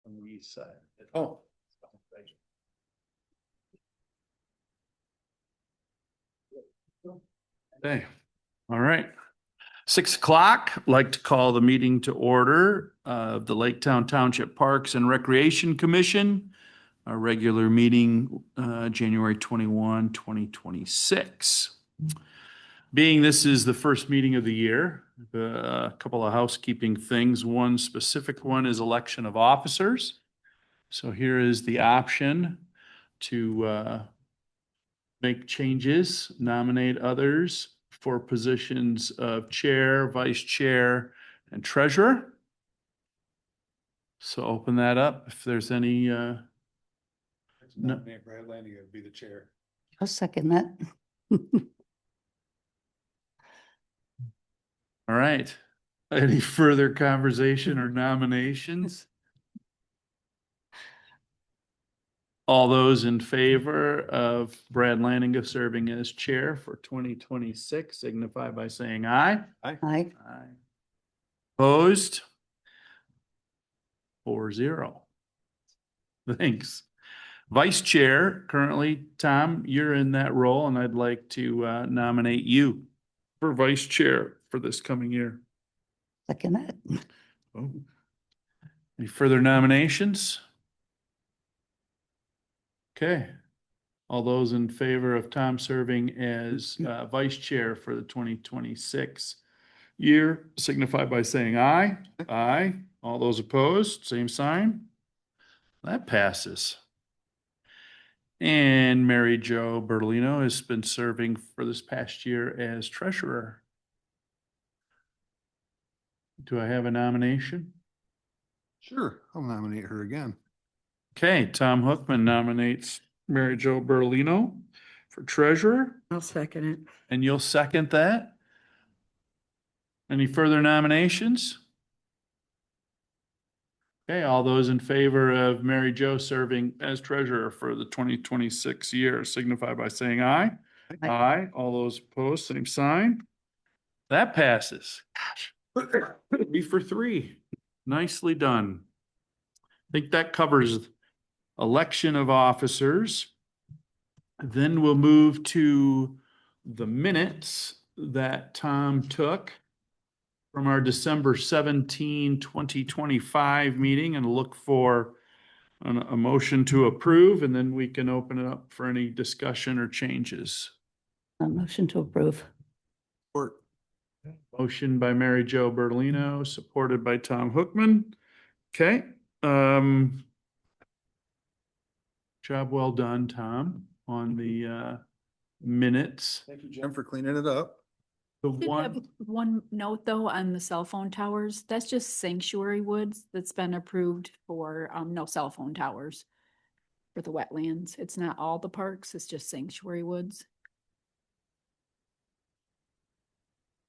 on the east side. Oh. Okay, all right. 6 o'clock, I'd like to call the meeting to order of the Laketown Township Parks and Recreation Commission. Our regular meeting, January 21, 2026. Being this is the first meeting of the year, a couple of housekeeping things. One specific one is election of officers. So here is the option to make changes, nominate others for positions of chair, vice chair, and treasurer. So open that up if there's any. Nominate Brad Lanning to be the chair. I'll second that. All right. Any further conversation or nominations? All those in favor of Brad Lanning serving as chair for 2026 signify by saying aye. Aye. Aye. Opposed? 4-0. Thanks. Vice Chair, currently, Tom, you're in that role, and I'd like to nominate you for Vice Chair for this coming year. Second that. Oh. Any further nominations? Okay. All those in favor of Tom serving as Vice Chair for the 2026 year signify by saying aye. Aye. All those opposed, same sign. That passes. And Mary Jo Bertolino has been serving for this past year as treasurer. Do I have a nomination? Sure, I'll nominate her again. Okay, Tom Hookman nominates Mary Jo Bertolino for treasurer, I'll second it. and you'll second that? Any further nominations? Okay, all those in favor of Mary Jo serving as treasurer for the 2026 year signify by saying aye. Aye. Aye. All those opposed, same sign. That passes. Gosh. 3 for 3. Nicely done. I think that covers election of officers. Then we'll move to the minutes that Tom took from our December 17, 2025 meeting, and look for a motion to approve, and then we can open it up for any discussion or changes. A motion to approve. Or Motion by Mary Jo Bertolino, supported by Tom Hookman. Okay. Job well done, Tom, on the minutes. thank you, Jim, for cleaning it up. The Did have one, one note though on the cell phone towers. That's just sanctuary woods that's been approved for no cell phone towers for the wetlands. It's not all the parks, it's just sanctuary woods.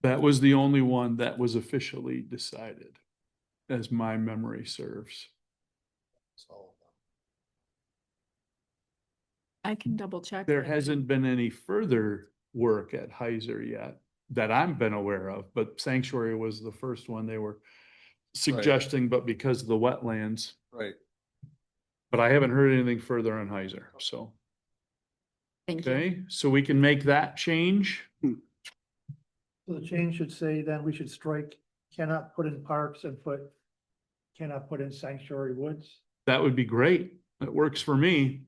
that was the only one that was officially decided, as my memory serves. I can double check. There but- hasn't been any further work at Heiser yet that I've been aware of, but Sanctuary was the first one they were suggesting, but because of the wetlands. Right. But I haven't heard anything further on Heiser, so, Thank you. okay, so we can make that change. So the change should say then we should strike cannot put in parks and cannot put in sanctuary woods. That would be great. That works for me.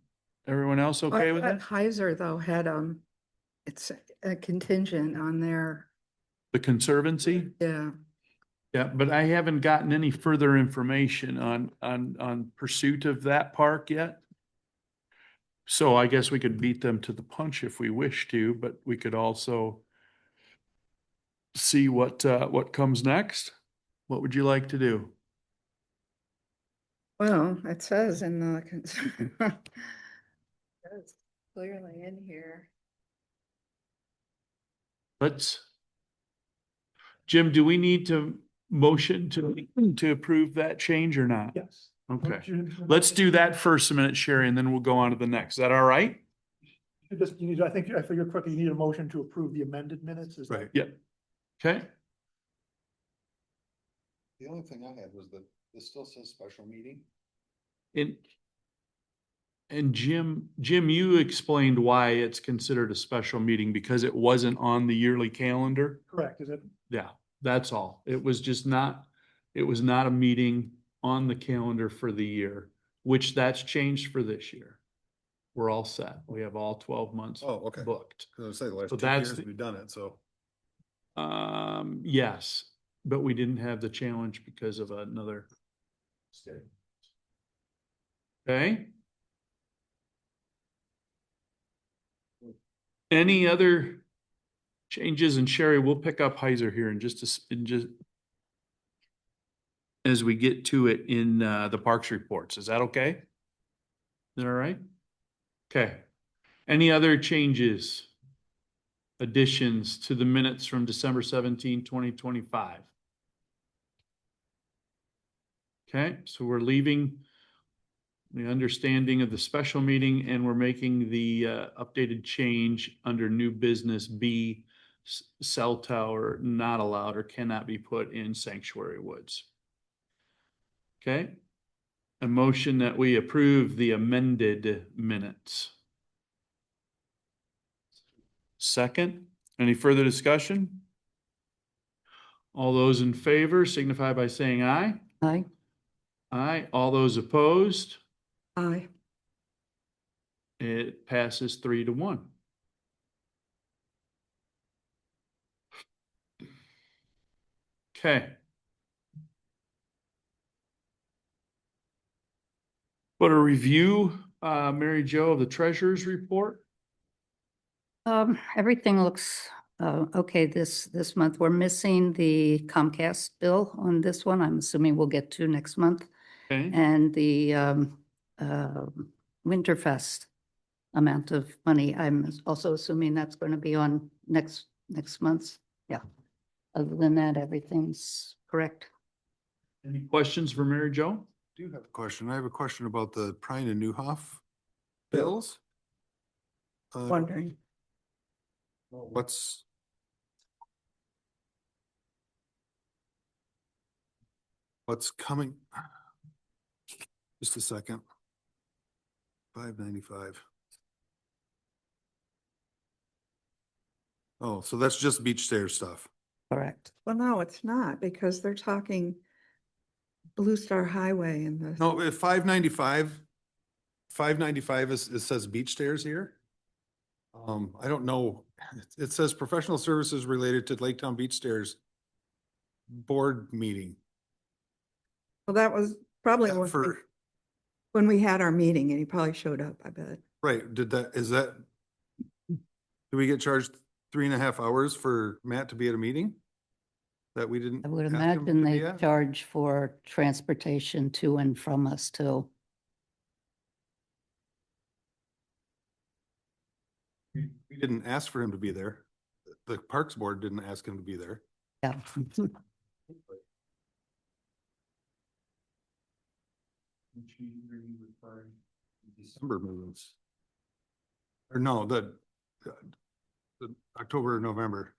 Everyone else okay with that? Heiser though had, it's a contingent on their, The Conservancy? yeah. Yeah, but I haven't gotten any further information on pursuit of that park yet. So I guess we could beat them to the punch if we wish to, but we could also see what comes next. What would you like to do? Well, it says in the, it's clearly in here. Jim, do we need to motion to approve that change or not? Yes. Okay, let's do that first a minute, Sherry, and then we'll go on to the next. Is that all right? You need, I think, I figured quickly, you need a motion to approve the amended minutes. Is that- Right. Yep. Okay, The only thing I had was that this still says special meeting. And Jim, you explained why it's considered a special meeting because it wasn't on the yearly calendar. Correct, is it? Yeah, that's all. It was not a meeting on the calendar for the year, which that's changed for this year. We're all set. We have all 12 months Oh, okay. booked. Cause I was saying the last So 2 that's years the- we've done it, so. Yes, but we didn't have the challenge because of another state. Okay. Any other changes? And Sherry, we'll pick up Heiser here in just as we get to it in the parks reports. Is that okay? Is that all right? Okay. Any other changes? Additions to the minutes from December 17, 2025? Okay, so we're leaving the understanding of the special meeting and we're making the updated change under new business B, cell tower not allowed or cannot be put in sanctuary woods. Okay, a motion that we approve the amended minutes. Second, any further discussion? All those in favor signify by saying aye. Aye. Aye. All those opposed? Aye. It passes 3-1. Okay. But a review, Mary Jo, of the treasurer's report? Everything looks okay this month. We're missing the Comcast bill on this one. I'm assuming we'll get to next month. Okay, And the Winterfest amount of money, I'm also assuming that's going to be on next month's. Yeah. Other than that, everything's correct. any questions for Mary Jo? Do you have a question? I have a question about the Prine and Newhoff bills. Wondering. What's coming? Just a second. 595. Oh, so that's just beach stairs stuff. Correct. Well, no, it's not, because they're talking Blue Star Highway and the. No, at 595, 595 is, it says beach stairs here. I don't know. It says professional services related to Laketown Beach Stairs board meeting. Well, that was probably For, when we had our meeting, and he probably showed up, I bet. right, do we get charged 3.5 hours for Matt to be at a meeting? That we didn't I would ask him imagine to be they at? charge for transportation to and from us too. We didn't ask for him to be there. The Parks Board didn't ask him to be there. Yeah. December meetings. Or no, the October, November,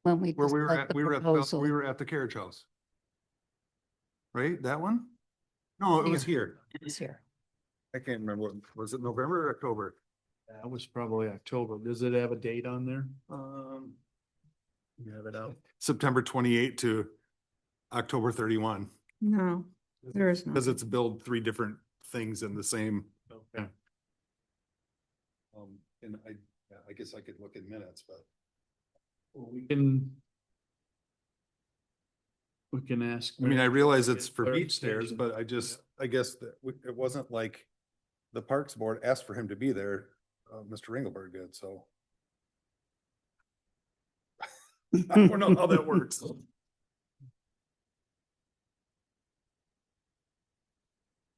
When we where we were discussed at, the we proposal. were at the carriage house. Right, that one? No, it was here. It's here. I can't remember what, was it November or October? That was probably October. Does it have a date on there? You have it out. September 28 to October 31. No, there is no. Because it's billed 3 different things in the same, Okay. and I guess I could look in minutes, but. Well, we can ask. I mean, I realize it's for Mary Jo beach stairs, but I guess that it wasn't like the Parks Board asked for him to be there. Mr. Ringelberg did, so. I don't know how that works.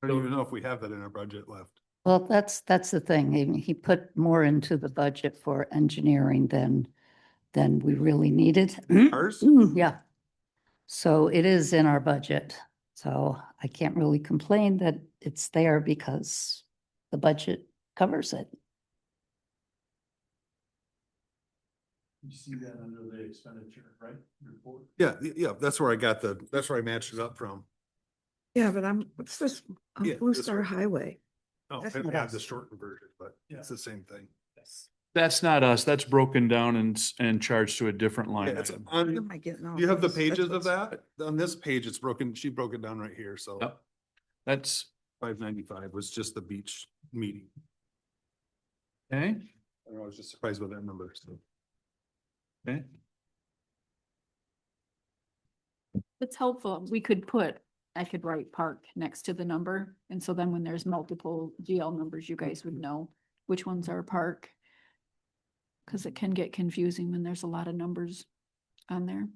I don't even know if we have that in our budget left. Well, that's the thing. He put more into the budget for engineering than we really needed. Ours? Yeah. So it is in our budget. So I can't really complain that it's there because the budget covers it. You see that under the expenditure, right? Report. Yeah, that's where I got that's where I matched it up from. Yeah, but what's this? Yeah, Blue this Star one. Highway. Oh, That's I not have the us. shortened version, but it's the same thing. That's not us. That's broken down and charged to a different Yeah, line it's item. What on, am I getting all you have the these? pages of That's that? On this page, it's broken, she broke it down right here, so Yep. That's, 595 was just the beach meeting. okay, I was just surprised with that number, so. okay. It's helpful. I could write park next to the number. And so then when there's multiple GL numbers, you guys would know which ones are park. Cause it can get confusing when there's a lot of numbers on there.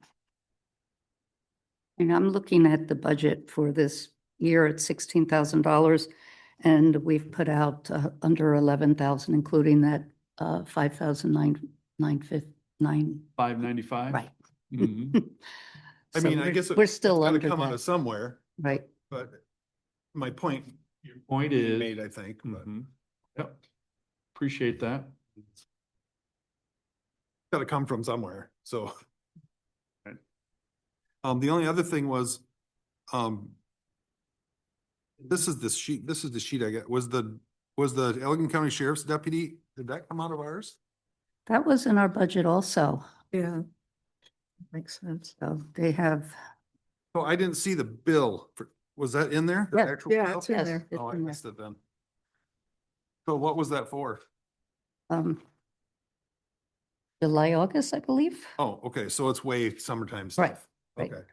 And I'm looking at the budget for this year at $16,000. And we've put out under 11,000, including that 5,959. 595. Right. Mhm. I So mean, I we're- guess we're still gotta under come out of that, somewhere, right? but my point Your point is. made, I think, but Mhm. Yep. Appreciate that. gotta come from somewhere, so. Right. The only other thing was, this is the sheet I got, was the Allegan County Sheriff's Deputy, did that come out of ours? That was in our budget also. Yeah. Makes sense. So they have, Oh, I didn't see the bill for, was that in there? The Yeah. actual Yeah, bill? it's in yes, there. it's Oh, I in there. missed it then. So what was that for? July, August, I believe. Oh, okay, so it's way summertime Right, stuff. right. Okay.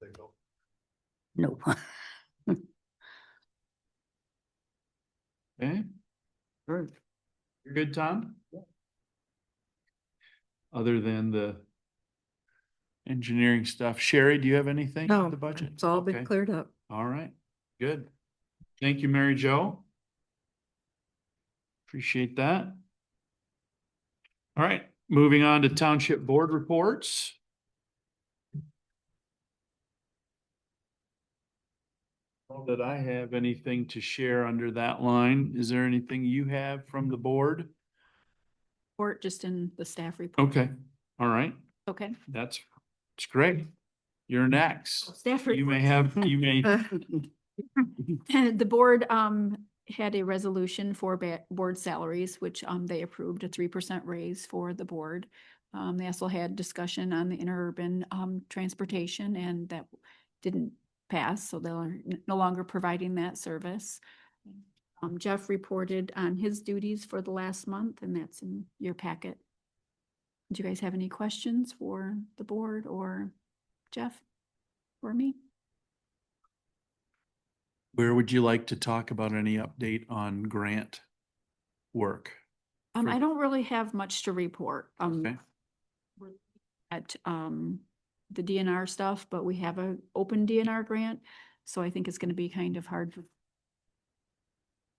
There you go. No. Okay, All right. you're good, Tom? Other than the engineering stuff. Sherry, do you have anything No, with the budget? it's all been Okay. cleared up. All right, good. Thank you, Mary Jo. Appreciate that. All right, moving on to township board reports. Not that I have anything to share under that line. Is there anything you have from the board? Or just in the staff report. Okay, all right, Okay. that's great. You're next. Staff You may reports. have, you may, The board had a resolution for board salaries, which they approved a 3% raise for the board. They also had discussion on the interurban transportation, and that didn't pass, so they're no longer providing that service. Jeff reported on his duties for the last month, and that's in your packet. Do you guys have any questions for the board or Jeff or me? where would you like to talk about any update on grant work? For- I don't really have much to report. Okay. We're at the DNR stuff, but we have a open DNR grant, so I think it's gonna be kind of hard.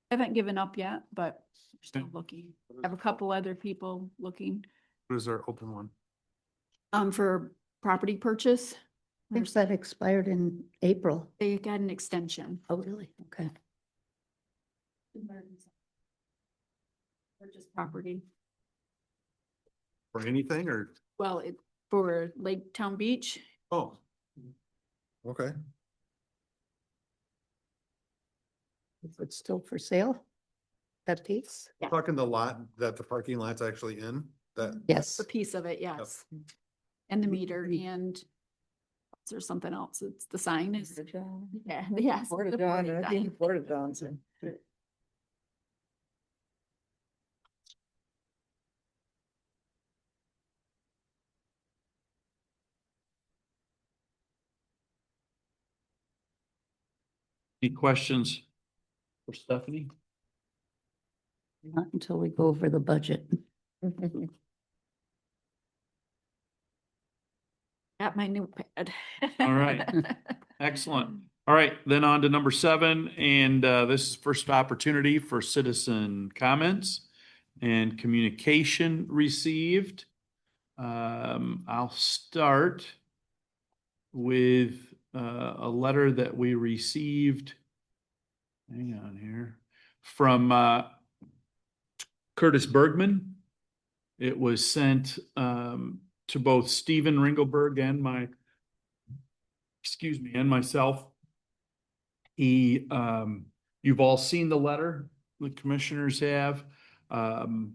Haven't given up yet, but we're still Okay. looking. Have a couple other people looking What is our open one? for property purchase. I think that expired in April. They got an extension. Oh, really? Okay. Purchase property. For anything or, Well, for Laketown Beach, oh. Okay. Is it still for sale? That piece? Yeah. Talking the lot that the parking lot's actually in, that, Yes. a piece of it, yes. And the meter and there's something else. It's the sign is, yeah, yes. Porta the John, porta I john. think Porta John's in. Any questions for Stephanie? Not until we go over the budget. Got my new pad. All right. Excellent. All right, then on to number 7, and this is first opportunity for citizen comments and communication received. I'll start with a letter that we received. Hang on here, from Curtis Bergman. It was sent to both Stephen Ringelberg and and myself. He, you've all seen the letter, the commissioners have. In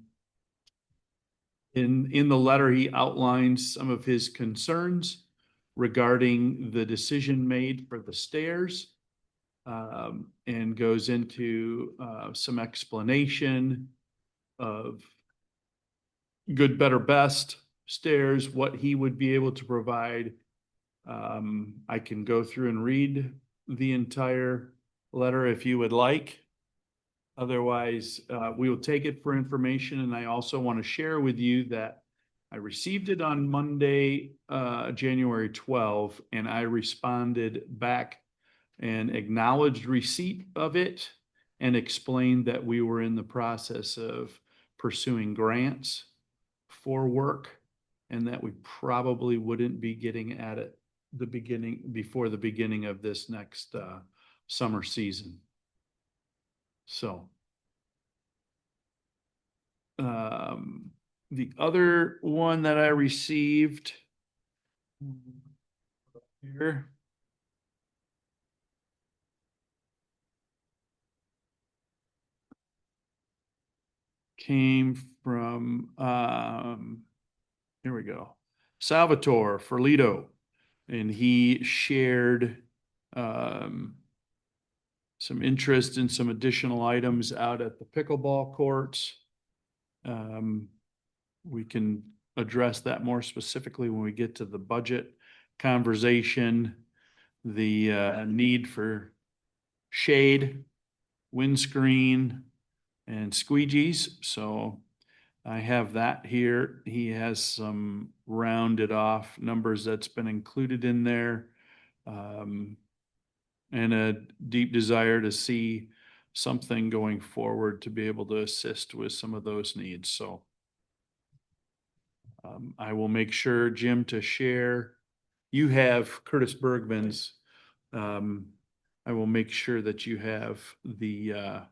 the letter, he outlines some of his concerns regarding the decision made for the stairs. And goes into, some explanation of good, better, best stairs, what he would be able to provide. I can go through and read the entire letter if you would like. Otherwise, we will take it for information, and I also want to share with you that I received it on Monday, January 12, and I responded back and acknowledged receipt of it and explained that we were in the process of pursuing grants for work and that we probably wouldn't be getting at it before the beginning of this next summer season. So the other one that I received here came from, here we go, Salvatore Ferlito, and he shared some interest in some additional items out at the pickleball courts. We can address that more specifically when we get to the budget conversation, the need for shade, windscreen, and squeegees. So I have that here. He has some rounded off numbers that's been included in there. And a deep desire to see something going forward to be able to assist with some of those needs. So I will make sure, Jim, to share. You have Curtis Bergman's. I will make sure that you have the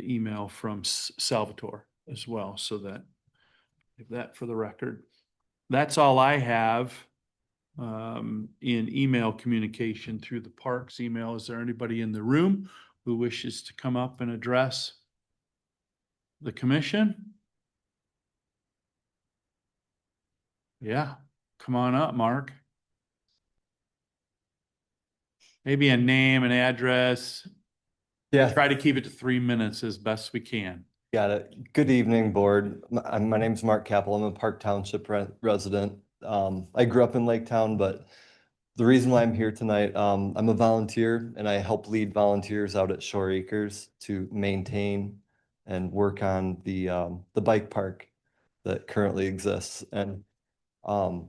email from Salvatore as well, so that for the record. That's all I have in email communication through the parks email. Is there anybody in the room who wishes to come up and address the commission? Yeah, come on up, Mark. Maybe a name and address. Yeah, Try to keep it to 3 minutes as best we can. got it. Good evening, board. My name's Mark Capel. I'm a Park Township resident. I grew up in Laketown, but the reason why I'm here tonight, I'm a volunteer and I help lead volunteers out at Shore Acres to maintain and work on the bike park that currently exists. And I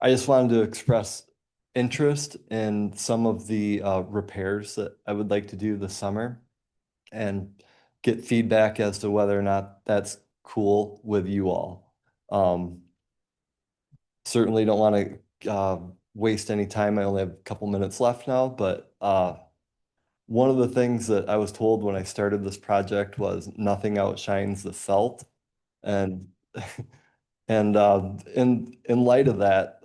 just wanted to express interest in some of the repairs that I would like to do this summer and get feedback as to whether or not that's cool with you all. Certainly don't want to waste any time. I only have a couple minutes left now, but one of the things that I was told when I started this project was nothing outshines the felt. And and in light of that,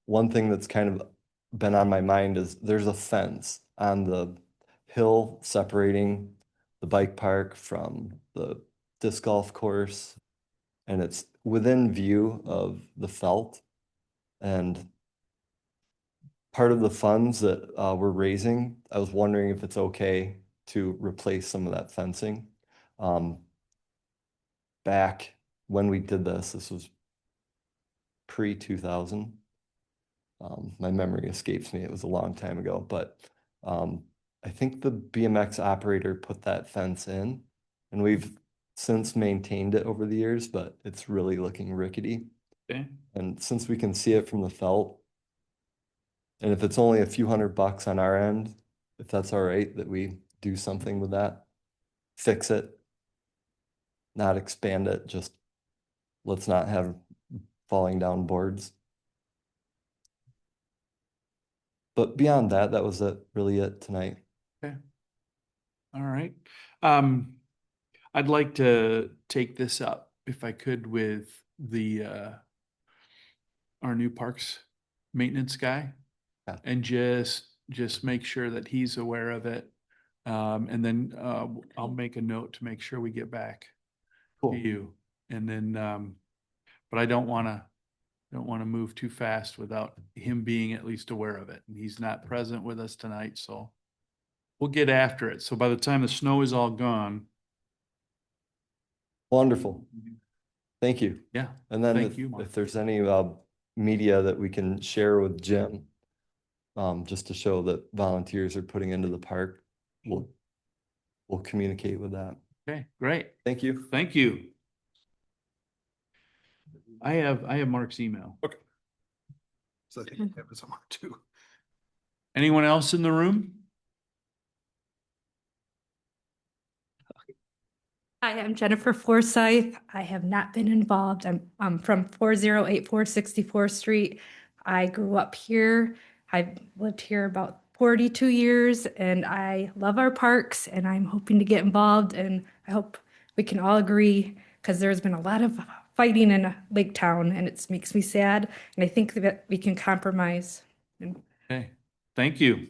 one thing that's kind of been on my mind is there's a fence on the hill separating the bike park from the disc golf course, and it's within view of the felt. And part of the funds that we're raising, I was wondering if it's okay to replace some of that fencing. Back when we did this was pre-2000. My memory escapes me. It was a long time ago, but I think the BMX operator put that fence in, and we've since maintained it over the years, but it's really looking rickety. Okay. And since we can see it from the felt, and if it's only a few $100 on our end, if that's all right, that we do something with that, fix it, not expand it, just let's not have falling down boards. But beyond that, that was really it tonight. Okay. All right. I'd like to take this up, if I could, with the our new parks maintenance guy. Yeah. And just just make sure that he's aware of it. And then, I'll make a note to make sure we get back to Cool. you. And then, but I don't want to move too fast without him being at least aware of it. And he's not present with us tonight, so we'll get after it. So by the time the snow is all gone. Wonderful. Thank you. Yeah, And then thank you, Mark. if there's any media that we can share with Jim, just to show that volunteers are putting into the park, we'll communicate with that. Okay, great. Thank you. Thank you. I have Mark's email. So I think that was on too. Anyone else in the room? Hi, I'm Jennifer Forsyth. I have not been involved. I'm from 4084 64th Street. I grew up here. I've lived here about 42 years and I love our parks and I'm hoping to get involved and I hope we can all agree because there's been a lot of fighting in Laketown and it makes me sad and I think that we can compromise. Okay, thank you.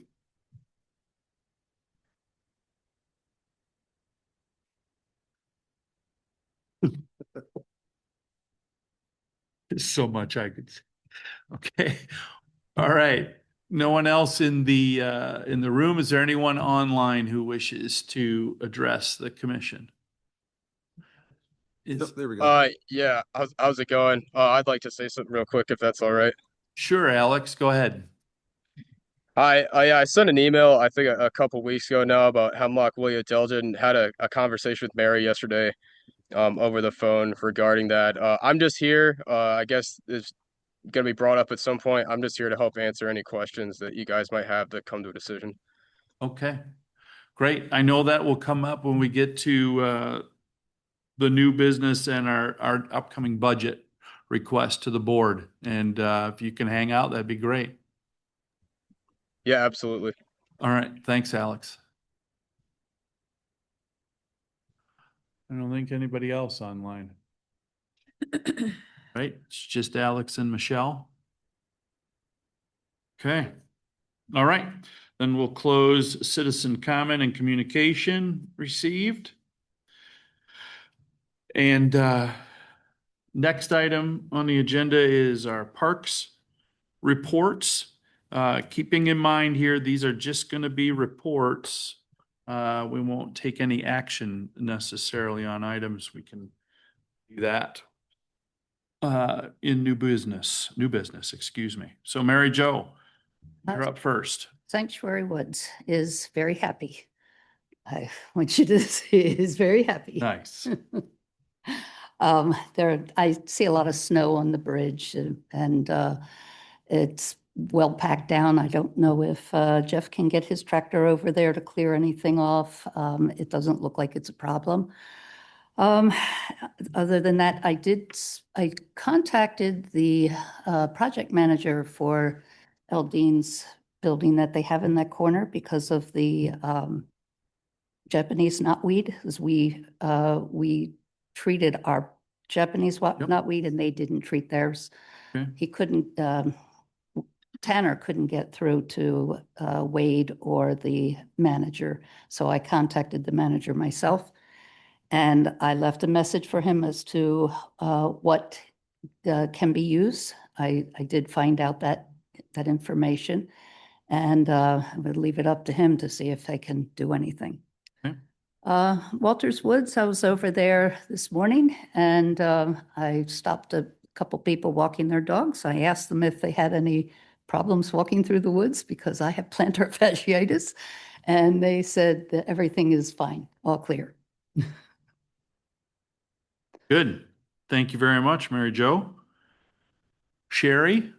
There's so much I could say. Okay, all right. No one else in the room. Is there anyone online who wishes to address the commission? Is, There we go. Yeah, how's it going? I'd like to say something real quick if that's all right. sure, Alex, go ahead. I sent an email, I think a couple weeks ago now about Hemlock William Delgin, had a conversation with Mary yesterday, over the phone regarding that. I'm just here, I guess it's gonna be brought up at some point. I'm just here to help answer any questions that you guys might have that come to a decision. Okay, great. I know that will come up when we get to the new business and our upcoming budget request to the board. And if you can hang out, that'd be great. Yeah, absolutely. All right, thanks, Alex. I don't think anybody else online. Right, it's just Alex and Michelle. Okay, all right, then we'll close citizen comment and communication received. And next item on the agenda is our parks reports. Keeping in mind here, these are just going to be reports. We won't take any action necessarily on items. We can do that in new business, excuse me. So Mary Jo, you're up first. Sanctuary Woods is very happy. I want you to see, is very happy. Nice. I see a lot of snow on the bridge and it's well packed down. I don't know if Jeff can get his tractor over there to clear anything off. It doesn't look like it's a problem. Other than that, I contacted the project manager for Eldine's building that they have in that corner because of the Japanese knotweed, as we treated our Japanese Yep. knotweed and they didn't treat theirs. Okay. He couldn't, Tanner couldn't get through to Wade or the manager. So I contacted the manager myself and I left a message for him as to what can be used. I did find out that information and I would leave it up to him to see if they can do anything. Okay. Walters Woods, I was over there this morning and I stopped a couple people walking their dogs. I asked them if they had any problems walking through the woods because I have plantar fasciitis. And they said that everything is fine, all clear. Good. Thank you very much, Mary Jo. Sherry?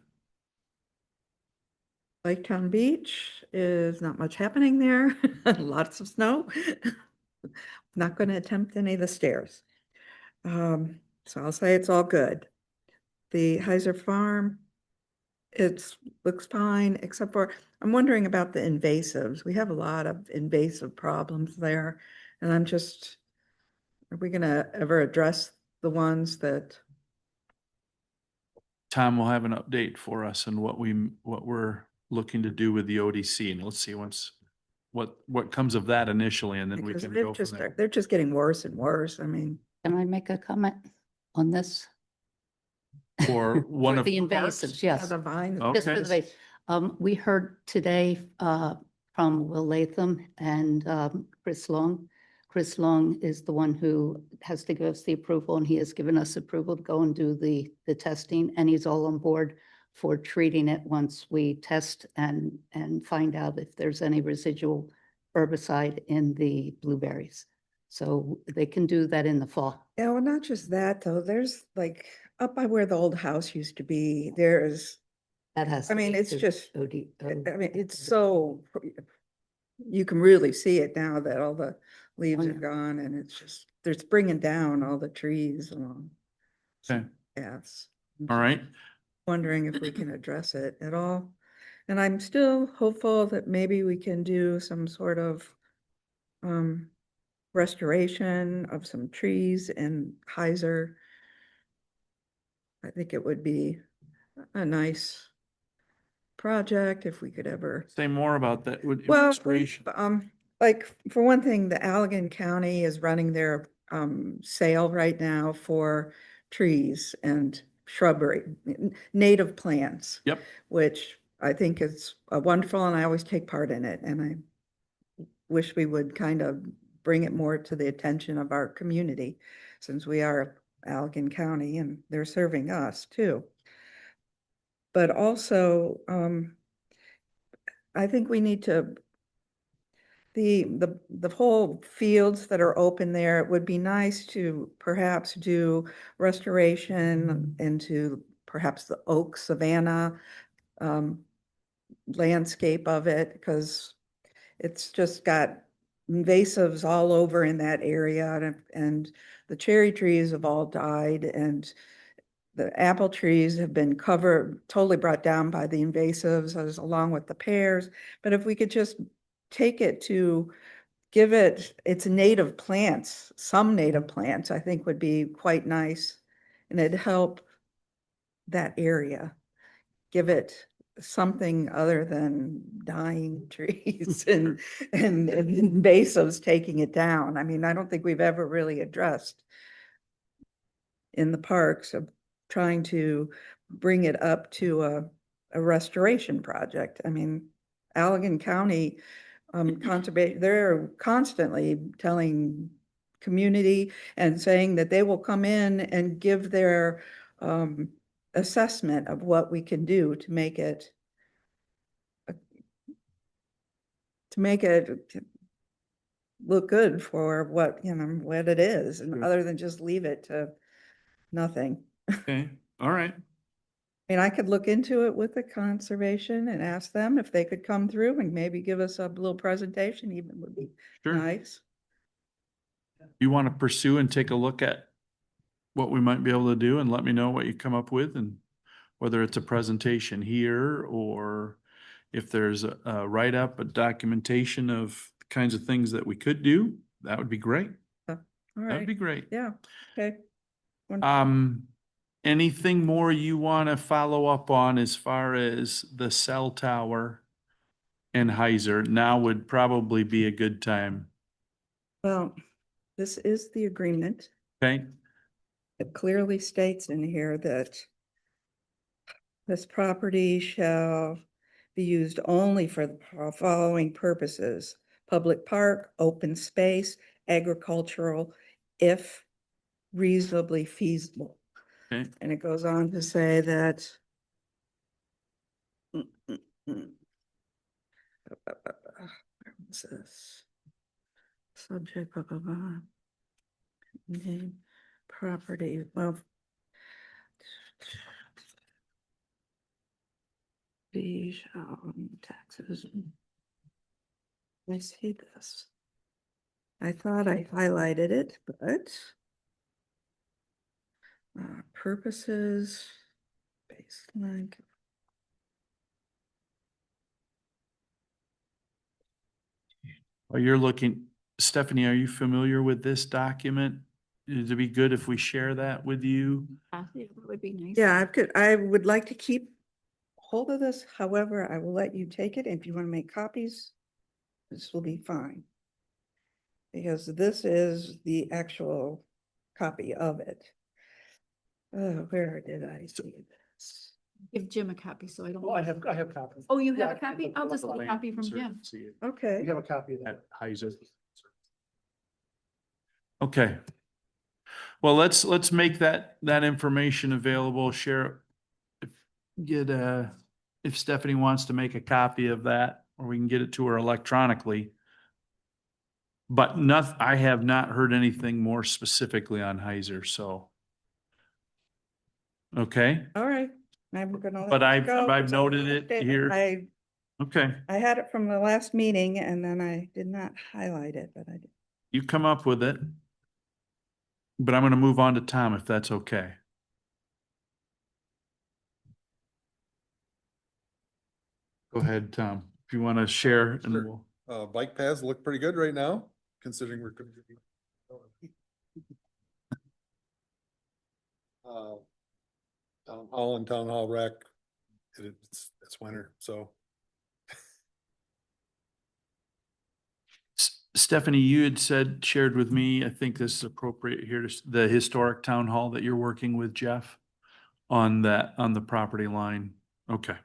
Laketown Beach is not much happening there, lots of snow. Not going to attempt any of the stairs. So I'll say it's all good. The Heiser Farm, looks fine, except for, I'm wondering about the invasives. We have a lot of invasive problems there. And I'm just, are we going to ever address the ones that, Tom will have an update for us and what we're looking to do with the ODC, and let's see what comes of that initially, and then we Because can they've go from there. they're just getting worse and worse. I mean, Can I make a comment on this? For one For of the the parks? invasives, yes. the vine. Just for Okay. the base. We heard today, from Will Latham and, Chris Long. Chris Long is the one who has to give us the approval, and he has given us approval to go and do the testing, and he's all on board for treating it once we test and find out if there's any residual herbicide in the blueberries. So they can do that in the fall. Yeah, well, not just that though. There's like up by where the old house used to be, there's, That has. I to mean, be it's through just, OD. I mean, it's so, you can really see it now that all the leaves Oh, are yeah. gone and it's just, it's bringing down all the trees along. Okay, Paths. all right. Wondering if we can address it at all. And I'm still hopeful that maybe we can do some sort of restoration of some trees in Heiser. I think it would be a nice project if we could ever. Say more about that with Well, illustration. like for one thing, the Allegan County is running their sale right now for trees and shrubbery, native plants. Yep. Which I think is wonderful, and I always take part in it, and I wish we would kind of bring it more to the attention of our community, since we are Allegan County and they're serving us too. But also, I think we need to, the whole fields that are open there, it would be nice to perhaps do restoration into perhaps the oak savanna landscape of it, because it's just got invasives all over in that area, and the cherry trees have all died, and the apple trees have been totally brought down by the invasives, as along with the pears. But if we could just take it to give it its native plants, some native plants, I think would be quite nice. And it'd help that area, give it something other than dying trees and invasives taking it down. I mean, I don't think we've ever really addressed in the parks of trying to bring it up to a restoration project. I mean, Allegan County conservation, they're constantly telling community and saying that they will come in and give their assessment of what we can do to make it look good for what, what it is, and other than just leave it to nothing. Okay, all right. I mean, I could look into it with the conservation and ask them if they could come through and maybe give us a little presentation, even would be Sure. nice. You want to pursue and take a look at what we might be able to do and let me know what you come up with, and whether it's a presentation here or if there's a write-up, a documentation of the kinds of things that we could do, that would be great. All That would be right, great. yeah, okay. Wonderful. Anything more you want to follow up on as far as the cell tower and Heiser? Now would probably be a good time. Well, this is the agreement. Okay, It clearly states in here that this property shall be used only for the following purposes: public park, open space, agricultural, if reasonably feasible. okay. And it goes on to say that where was this? Subject, blah, blah, blah. Name, property, well. These taxes. I see this. I thought I highlighted it, but purposes, baseline. While you're looking, Stephanie, are you familiar with this document? It'd be good if we share that with you. Yeah, that would be nice. Yeah, I would like to keep hold of this. However, I will let you take it. If you want to make copies, this will be fine. Because this is the actual copy of it. Where did I see this? Give Jim a copy, so I don't. Oh, I have copies. Oh, you Yeah, have a I can copy? look I'll it just up get a online. copy from Jim. See it Okay. We have a copy of that. at Heiser. Okay. Well, let's make that information available, share. Get if Stephanie wants to make a copy of that, or we can get it to her electronically. But I have not heard anything more specifically on Heiser, so. Okay, All right. I'm gonna. let but this I've go, 'cause I noted it updated- here. Okay, I had it from the last meeting and then I did not highlight it, but I did. you come up with it. But I'm gonna move on to Tom if that's okay. Go ahead, Tom, if you want to share and Sure. we'll. Bike paths look pretty good right now, considering we're. Town hall and town hall rec, it's winter, so. Stephanie, you had shared with me, I think this is appropriate here, the historic town hall that you're working with Jeff on the property line. Okay.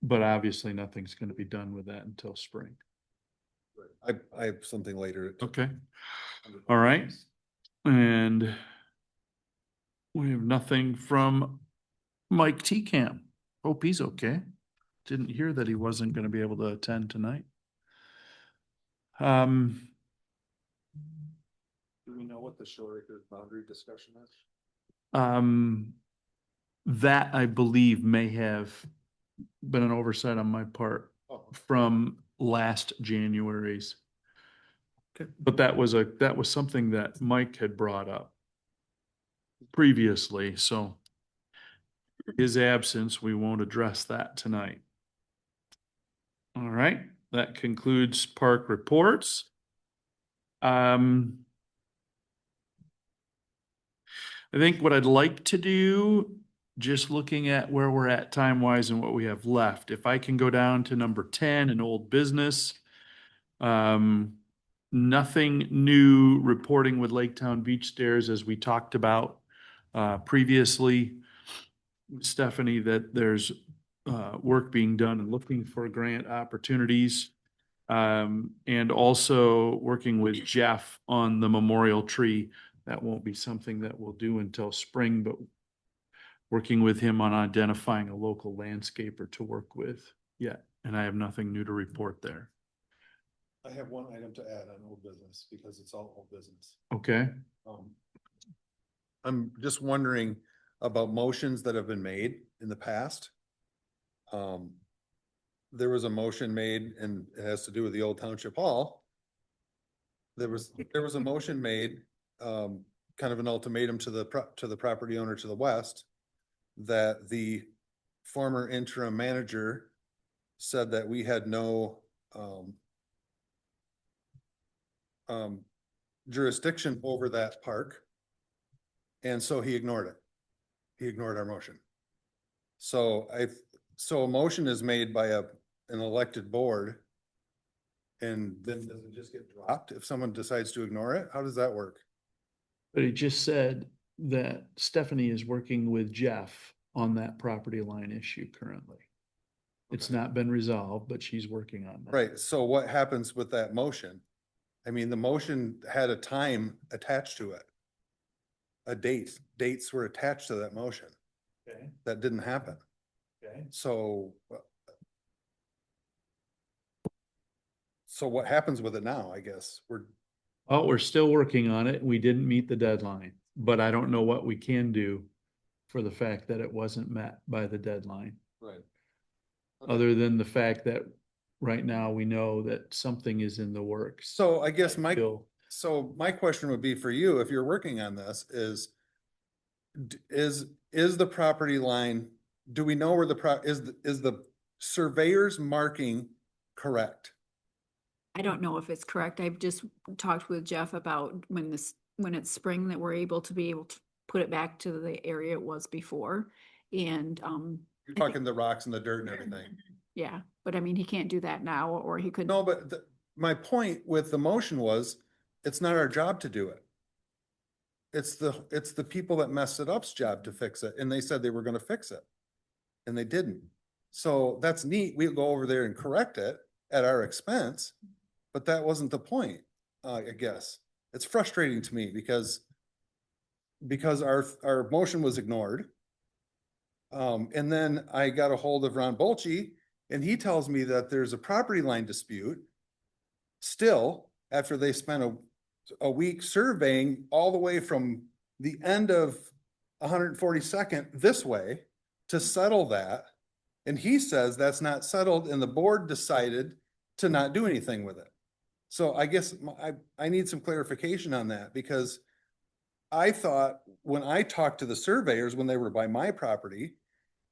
But obviously nothing's going to be done with that until spring. I have something later. Okay. All right. And we have nothing from Mike T. Camp. Hope he's okay. Didn't hear that he wasn't going to be able to attend tonight. Do we know what the shore acre boundary discussion is? That I believe may have been an oversight on my part Oh, from last January's. Okay. But that was something that Mike had brought up previously, so his absence, we won't address that tonight. All right, that concludes park reports. I think what I'd like to do, just looking at where we're at time-wise and what we have left, if I can go down to number 10 in old business. Nothing new reporting with Laketown Beach Stairs as we talked about previously. Stephanie, that there's work being done and looking for grant opportunities. And also working with Jeff on the memorial tree. That won't be something that we'll do until spring, but working with him on identifying a local landscaper to work with yet. And I have nothing new to report there. I have one item to add on old business because it's all old business. Okay. I'm just wondering about motions that have been made in the past. There was a motion made and it has to do with the old township hall. There was a motion made, kind of an ultimatum to the property owner to the west, that the former interim manager said that we had no jurisdiction over that park. And so he ignored it. He ignored our motion. So a motion is made by an elected board. And then does it just get dropped if someone decides to ignore it? How does that work? But he just said that Stephanie is working with Jeff on that property line issue currently. It's Okay. not been resolved, but she's working on that. Right, so what happens with that motion? I mean, the motion had a time attached to it. Dates were attached to that motion. Okay, That didn't happen. okay. So what happens with it now, I guess? We're still working on it. We didn't meet the deadline, but I don't know what we can do for the fact that it wasn't met by the deadline. Right. Other than the fact that right now we know that something is in the works. So I guess Still- so my question would be for you, if you're working on this, is the property line, do we know where is the surveyor's marking correct? I don't know if it's correct. I've just talked with Jeff about when it's spring that we're able to put it back to the area it was before. And, You're talking the rocks and the dirt and everything. yeah, but I mean, he can't do that now, or he could. No, but my point with the motion was, it's not our job to do it. It's the people that messed it up's job to fix it, and they said they were gonna fix it. And they didn't. So that's neat. We'll go over there and correct it at our expense, but that wasn't the point, I guess. It's frustrating to me because our motion was ignored. And then I got a hold of Ron Bolche, and he tells me that there's a property line dispute still, after they spent a week surveying all the way from the end of 142nd this way to settle that. And he says that's not settled, and the board decided to not do anything with it. So I guess I need some clarification on that, because I thought when I talked to the surveyors, when they were by my property,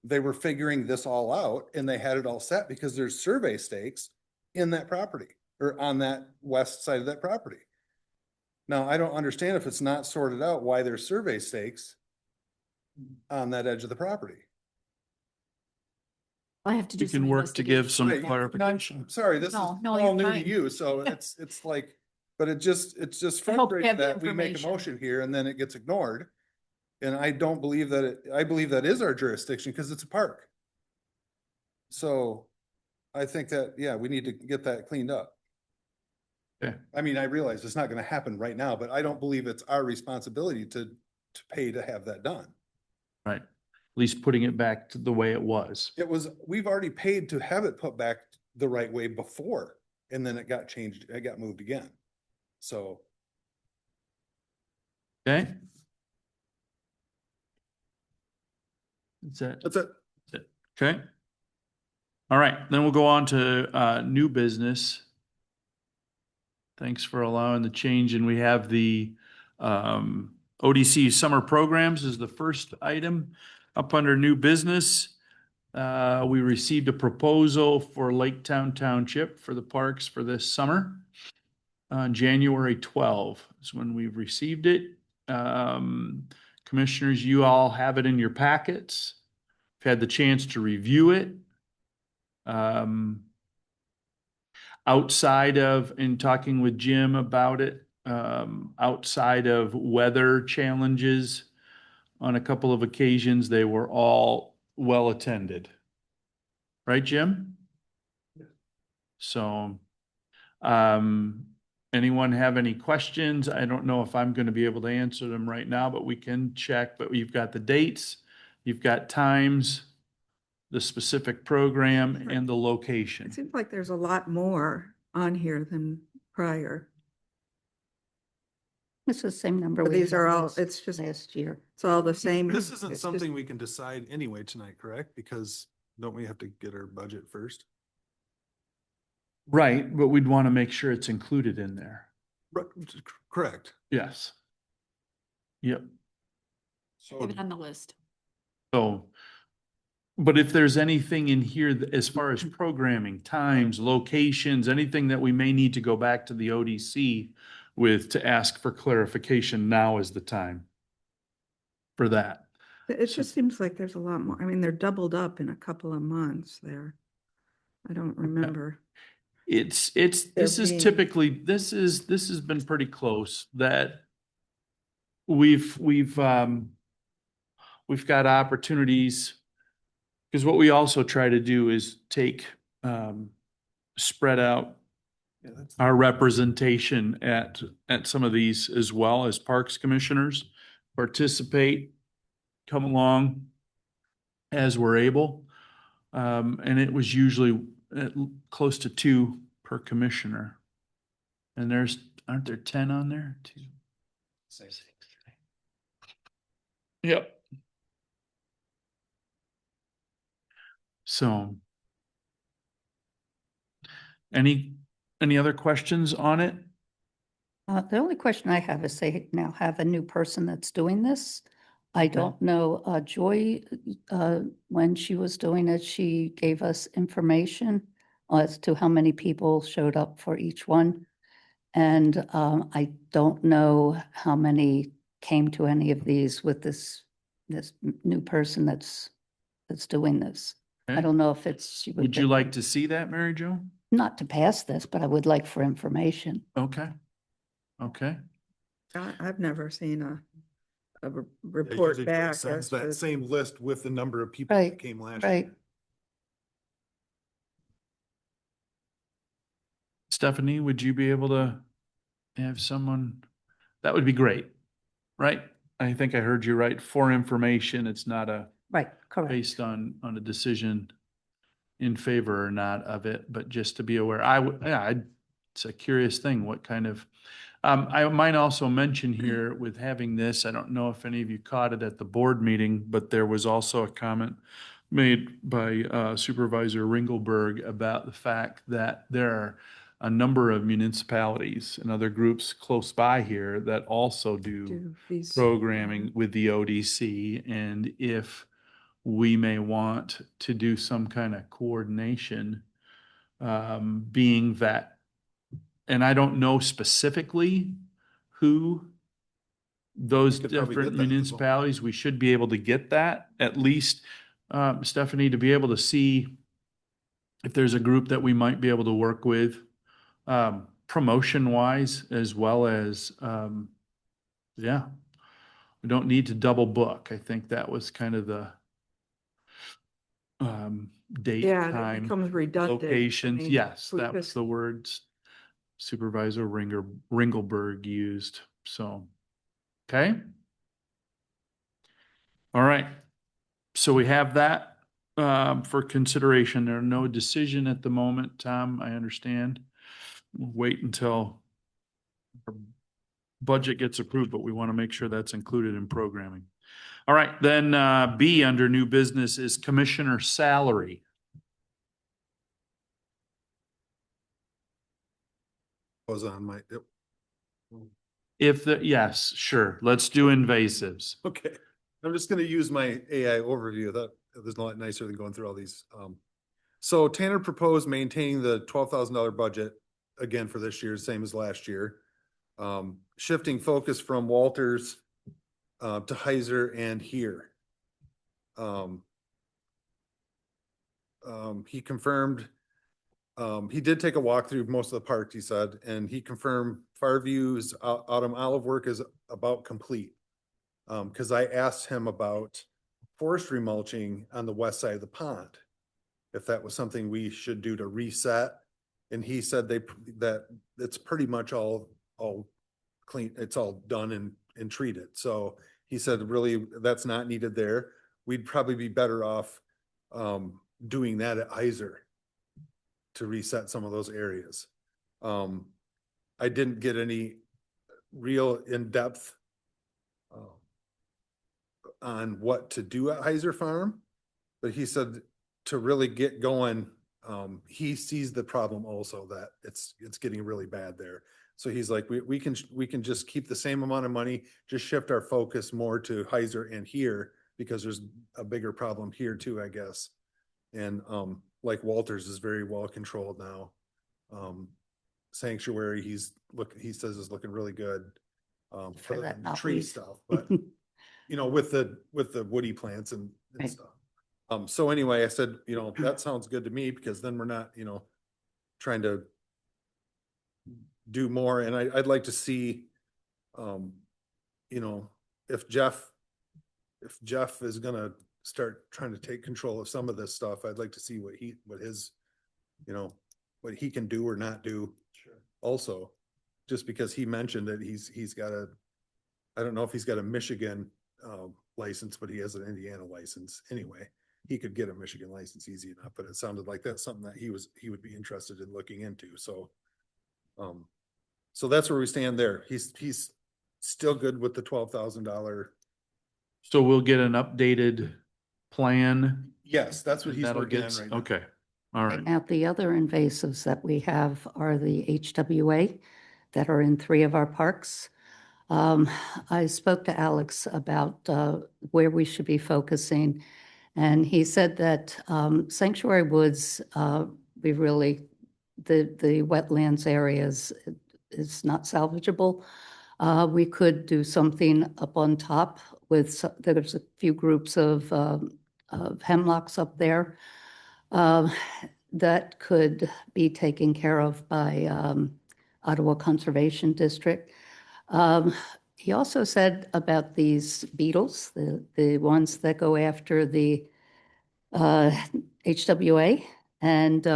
they were figuring this all out and they had it all set because there's survey stakes in that property or on that west side of that property. Now, I don't understand, if it's not sorted out, why there's survey stakes on that edge of the property. I have to do We some can work to give some Right. clarification. Sorry, this is No, no, all you're new to fine. you, so it's like, but it's just I hope you frustrating have the that we make a information. motion here and then it gets ignored. And I don't believe that I believe that is our jurisdiction because it's a park. So I think that, yeah, we need to get that cleaned up. Okay. I mean, I realize it's not gonna happen right now, but I don't believe it's our responsibility to pay to have that done. Right. At least putting it back to the way it was. We've already paid to have it put back the right way before, and then it got changed, it got moved again. So, Okay? That's it. that's it. Okay. All right, then we'll go on to new business. Thanks for allowing the change, and we have the ODC summer programs is the first item. Up under new business, we received a proposal for Laketown Township for the parks for this summer. On January 12 is when we've received it. Commissioners, you all have it in your packets. I've had the chance to review it. Outside of, in talking with Jim about it, outside of weather challenges, on a couple of occasions, they were all well attended. Right, Jim? So, anyone have any questions? I don't know if I'm going to be able to answer them right now, but we can check. But you've got the dates, you've got times, the specific program, and the location. It seems like there's a lot more on here than prior. It's the same number. But we these had are all, last- it's just, Last year. it's all the same. This isn't It's just- something we can decide anyway tonight, correct? Because don't we have to get our budget first? Right, but we'd want to make sure it's included in there. Right, correct. Yes. Yep. So Have it on the list. So, but if there's anything in here as far as programming, times, locations, anything that we may need to go back to the ODC with to ask for clarification, now is the time for that. It just seems like there's a lot more. I mean, they're doubled up in a couple of months there. I don't remember. This They're is being- typically, this has been pretty close that we've got opportunities. Because what we also try to do is take, spread out yeah, that's our representation at some of these as well as parks commissioners participate, come along as we're able. And it was usually close to 2 per commissioner. And aren't there 10 on there? 2, 6. Yep. So, any other questions on it? The only question I have is they now have a new person that's doing this. I don't know, Joy, when she was doing it, she gave us information as to how many people showed up for each one. And I don't know how many came to any of these with this new person that's doing this. I Okay. don't know if it's. Would you like to see that, Mary Jo? Not to pass this, but I would like for information. Okay. Okay. I've never seen a Yeah, report usually back. sends as that to- same list with the number of people that Right, came last right. year. Stephanie, would you be able to have someone? That would be great, right? I think I heard you right. For information, it's not Right, correct. based on a decision in favor or not of it, but just to be aware. I would, yeah, it's a curious thing, what kind of, I might also mention here with having this, I don't know if any of you caught it at the board meeting, but there was also a comment made by Supervisor Ringelberg about the fact that there are a number of municipalities and other groups close by here that also do do these- programming with the ODC. And if we may want to do some kind of coordination, being that, and I don't know specifically who those We could probably get different that info. municipalities, we should be able to get that, at least, Stephanie, to be able to see if there's a group that we might be able to work with, promotion wise, as well as, yeah. We don't need to double book. I think that was kind of the date, Yeah, and it time, becomes redundant. I locations. mean, Yes, we that was just- the words Supervisor Ringelberg used. So, okay. All right. So we have that for consideration. There are no decision at the moment, Tom, I understand. We'll wait until our budget gets approved, but we want to make sure that's included in programming. All right, then B under new business is commissioner salary. Was on my, yep. If the, yes, sure, let's do invasives. Okay, I'm just gonna use my AI overview. That was a lot nicer than going through all these. So Tanner proposed maintaining the $12,000 budget again for this year, same as last year. Shifting focus from Walters to Heiser and here. He confirmed, he did take a walk through most of the park, he said, and he confirmed Farview's autumn olive work is about complete. Cause I asked him about forestry mulching on the west side of the pond. If that was something we should do to reset. And he said that it's pretty much all clean, it's all done and treated. So he said, really, that's not needed there. We'd probably be better off doing that at Heiser to reset some of those areas. I didn't get any real in-depth on what to do at Heiser Farm, but he said to really get going, he sees the problem also that it's getting really bad there. So he's like, we can just keep the same amount of money, just shift our focus more to Heiser and here because there's a bigger problem here too, I guess. And like Walters is very well controlled now. Sanctuary, he says is looking really good. For that the tree knotweed. stuff, but you know, with the woody plants and Right. stuff. So anyway, I said, you know, that sounds good to me because then we're not, you know, trying to do more. And I'd like to see, you know, if Jeff is gonna start trying to take control of some of this stuff, I'd like to see what his, you know, what he can do or not do. Sure. Also, just because he mentioned that he's got I don't know if he's got a Michigan license, but he has an Indiana license. Anyway, he could get a Michigan license easy enough, but it sounded like that's something that he would be interested in looking into. So, so that's where we stand there. He's still good with the $12,000. So we'll get an updated plan. Yes, that's what he's That'll working get, on right now. okay, all right. Now, the other invasives that we have are the HWA that are in 3 of our parks. I spoke to Alex about where we should be focusing, and he said that sanctuary woods, we really, the wetlands areas is not salvageable. We could do something up on top with, there's a few groups of hemlocks up there that could be taken care of by Ottawa Conservation District. He also said about these beetles, the ones that go after the HWA. And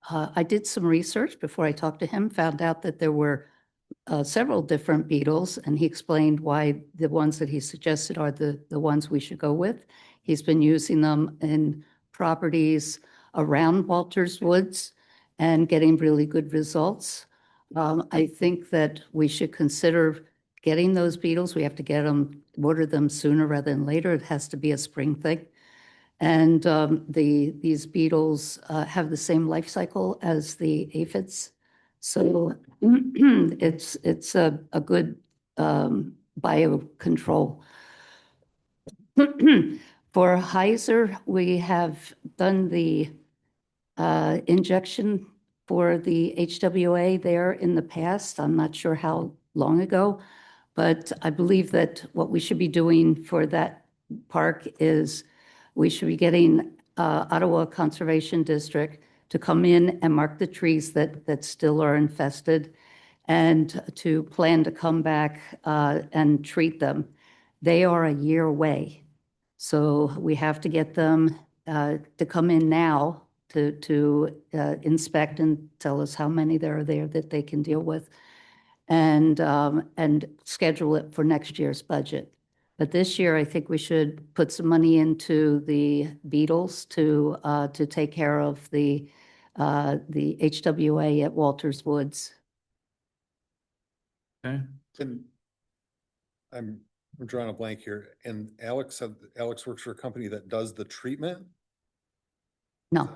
I did some research before I talked to him, found out that there were several different beetles, and he explained why the ones that he suggested are the ones we should go with. He's been using them in properties around Walters Woods and getting really good results. I think that we should consider getting those beetles. We have to get them, order them sooner rather than later. It has to be a spring thing. And these beetles have the same life cycle as the aphids. So it's a good biocontrol. For Heiser, we have done the injection for the HWA there in the past. I'm not sure how long ago, but I believe that what we should be doing for that park is we should be getting Ottawa Conservation District to come in and mark the trees that still are infested and to plan to come back and treat them. They are a year away. So we have to get them to come in now to inspect and tell us how many there are there that they can deal with and schedule it for next year's budget. But this year, I think we should put some money into the beetles to take care of the HWA at Walters Woods. Okay. And I'm drawing a blank here. And Alex works for a company that does the treatment? No.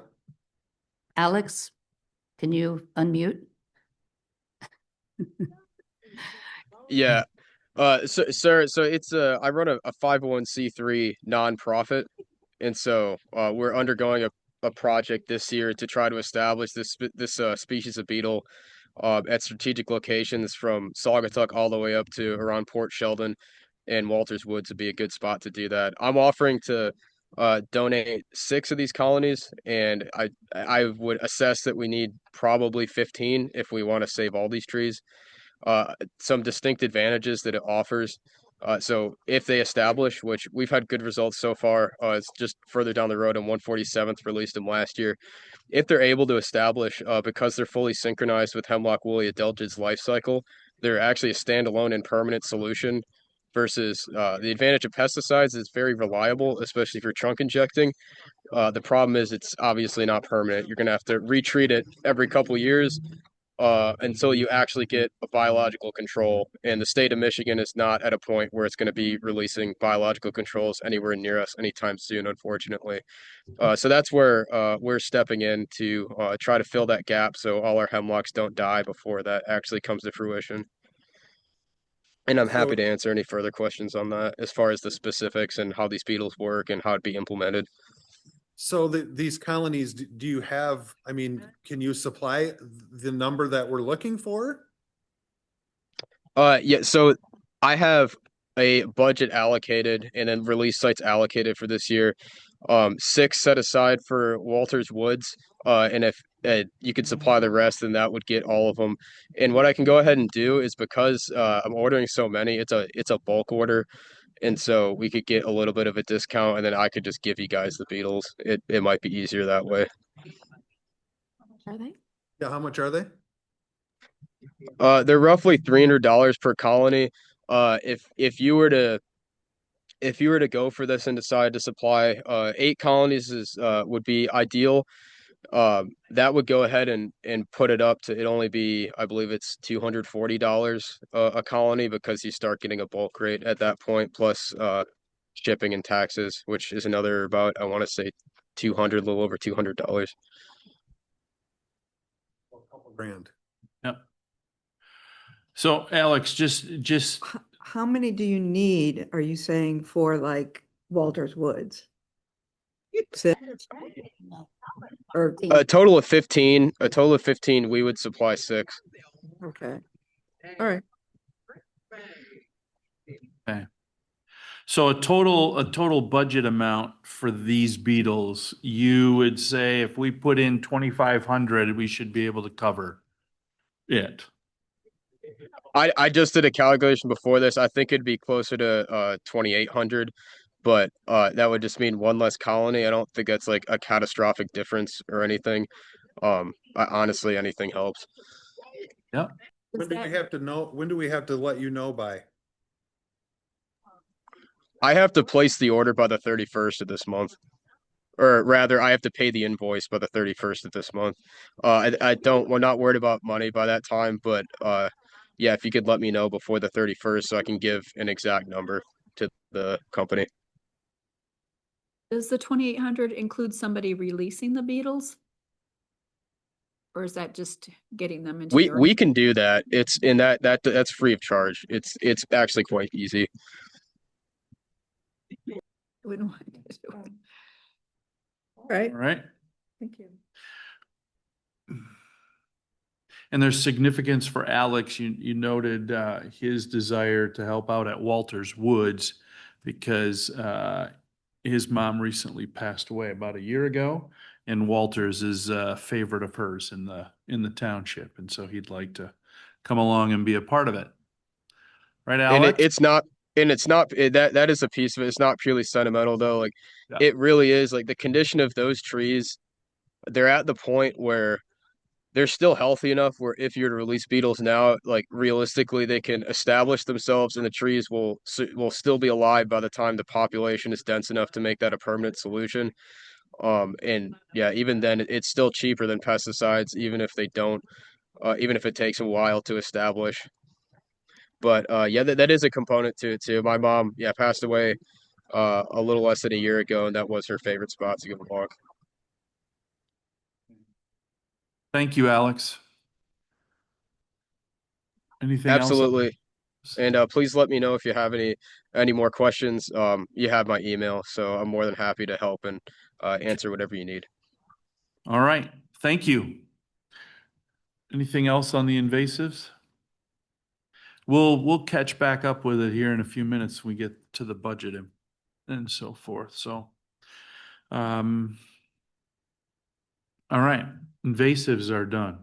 Alex, can you unmute? Yeah. So it's I run a 501c3 nonprofit, and so we're undergoing a project this year to try to establish this species of beetle at strategic locations from Saugatuck all the way up to around Port Sheldon, and Walters Woods would be a good spot to do that. I'm offering to donate 6 of these colonies, and I would assess that we need probably 15 if we want to save all these trees. Some distinct advantages that it offers. So if they establish, which we've had good results so far, it's just further down the road on 147th, released them last year. If they're able to establish, because they're fully synchronized with Hemlock woolly adelgid's life cycle, they're actually a standalone and permanent solution versus the advantage of pesticides is very reliable, especially if you're trunk injecting. The problem is it's obviously not permanent. You're going to have to retreat it every couple years until you actually get a biological control. And the state of Michigan is not at a point where it's going to be releasing biological controls anywhere near us anytime soon, unfortunately. So that's where we're stepping in to try to fill that gap so all our hemlocks don't die before that actually comes to fruition. And I'm happy to answer any further questions on that as far as the specifics and how these beetles work and how it'd be implemented. So these colonies, do you have, I mean, can you supply the number that we're looking for? Yeah, so I have a budget allocated and then release sites allocated for this year. 6 set aside for Walters Woods. And if you could supply the rest, then that would get all of them. And what I can go ahead and do is because I'm ordering so many, it's a bulk order. And so we could get a little bit of a discount and then I could just give you guys the beetles. It might be easier that way. Are they? Yeah, how much are they? They're roughly $300 per colony. If you were to go for this and decide to supply 8 colonies would be ideal. That would go ahead and put it up to it only be, I believe it's $240 a colony because you start getting a bulk rate at that point, plus shipping and taxes, which is another about, I want to say a little over $200. A couple grand. Yep. So Alex, just How many do you need, are you saying, for like Walters Woods? 6 No. or, a total of 15. A total of 15. We would supply 6. okay, all right. Okay. So a total budget amount for these beetles, you would say if we put in 2,500, we should be able to cover it. I just did a calculation before this. I think it'd be closer to 2,800, but that would just mean one less colony. I don't think that's like a catastrophic difference or anything. Honestly, anything helps. Yep. When do we have to know, when do we have to let you know by? I have to place the order by the 31st of this month. Or rather, I have to pay the invoice by the 31st of this month. We're not worried about money by that time, but yeah, if you could let me know before the 31st so I can give an exact number to the company. Does the 2,800 include somebody releasing the beetles? Or is that just getting them into your? We can do that. It's in that's free of charge. It's actually quite easy. Wouldn't want to do. All right, All right. thank you. And there's significance for Alex. You noted his desire to help out at Walters Woods because his mom recently passed away about a year ago, and Walters is a favorite of hers in the township, and so he'd like to come along and be a part of it. Right, And Alex? that is a piece of it. It's not purely sentimental though. Like Yeah. it really is like the condition of those trees, they're at the point where they're still healthy enough where if you were to release beetles now, like realistically, they can establish themselves and the trees will still be alive by the time the population is dense enough to make that a permanent solution. And yeah, even then, it's still cheaper than pesticides, even if they don't, even if it takes a while to establish. But yeah, that is a component to it too. My mom, yeah, passed away a little less than a year ago, and that was her favorite spot to go walk. Thank you, Alex. Anything else? Absolutely. And please let me know if you have any more questions. You have my email, so I'm more than happy to help and answer whatever you need. All right. Thank you. Anything else on the invasives? We'll catch back up with it here in a few minutes when we get to the budget and so forth. So, all right, invasives are done.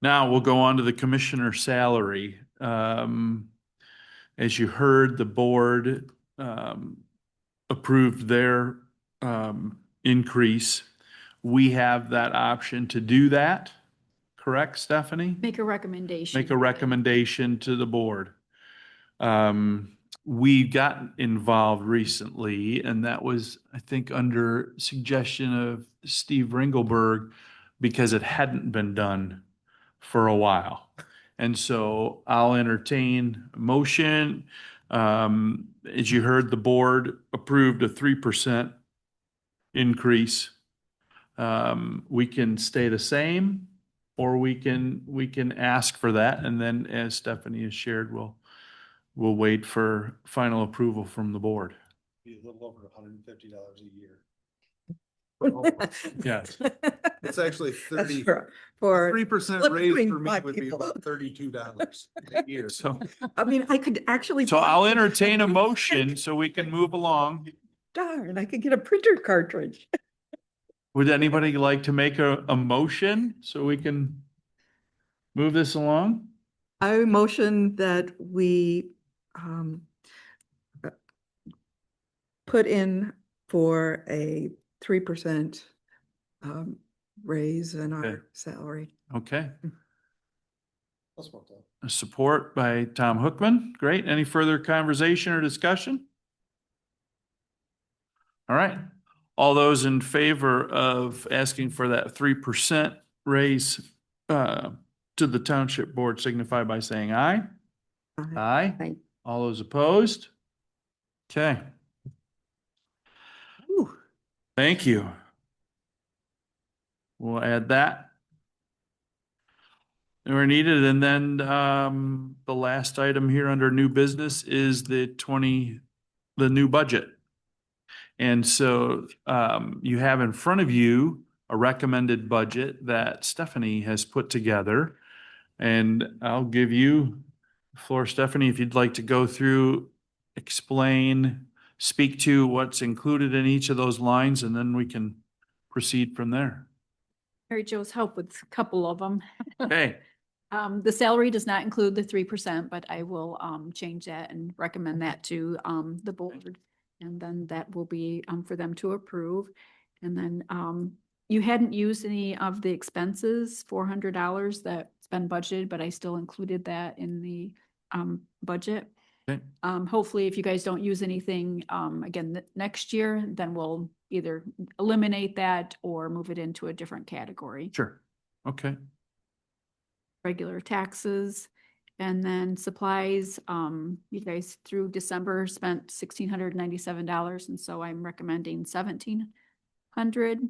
Now we'll go on to the commissioner salary. As you heard, the board approved their increase. We have that option to do that. Correct, Stephanie? Make a recommendation. Make a recommendation to the board. We got involved recently, and that was, I think, under suggestion of Steve Ringelberg, because it hadn't been done for a while. And so I'll entertain a motion. As you heard, the board approved a 3% increase. We can stay the same, or we can ask for that, and then as Stephanie has shared, we'll wait for final approval from the board. Be a little over $150 a year. Yes. It's actually That's 30, for 3% split raise between for me 5 would be people. about $32 a year. So, I mean, I could actually. so I'll entertain a motion so we can move along. Darn, I could get a printer cartridge. Would anybody like to make a motion so we can move this along? I motion that we put in for a 3% raise in Okay. our salary. Okay. I'll support that. A support by Tom Hookman. Great. Any further conversation or discussion? All right. All those in favor of asking for that 3% raise to the township board signify by saying aye. Aye. Aye. All those opposed? Okay. Ooh, Thank you. We'll add that where needed. And then the last item here under new business is the new budget. And so you have in front of you a recommended budget that Stephanie has put together. And I'll give you floor, Stephanie, if you'd like to go through, explain, speak to what's included in each of those lines, and then we can proceed from there. Mary Jo's help with a couple of them. Okay, The salary does not include the 3%, but I will change that and recommend that to the board. And then that will be for them to approve. And then you hadn't used any of the expenses, $400 that's been budgeted, but I still included that in the budget. okay, Hopefully, if you guys don't use anything again next year, then we'll either eliminate that or move it into a different category. sure, okay. Regular taxes, and then supplies. You guys through December spent $1,697, and so I'm recommending $1,700.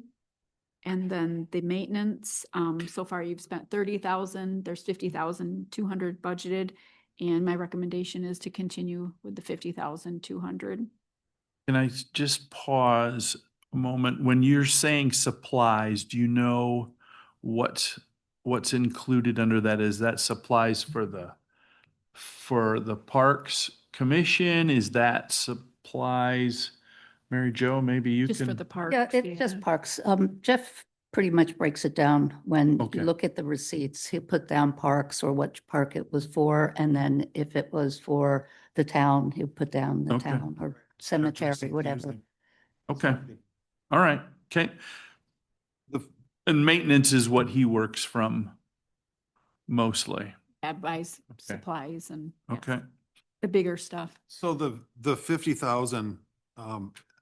And then the maintenance, so far you've spent $30,000. There's $50,200 budgeted, and my recommendation is to continue with the $50,200. Can I just pause a moment? When you're saying supplies, do you know what's included under that? Is that supplies for the Parks Commission? Is that supplies? Mary Jo, maybe you Just for can. the park. Yeah, it's just parks. Jeff pretty much breaks it down when Okay. you look at the receipts. He'll put down parks or which park it was for. And then if it was for the town, he'll put down the Okay. town or cemetery, whatever. Okay, all right, okay. The, And maintenance is what he works from mostly. Buys supplies and yeah, Okay, the bigger stuff. so the 50,000,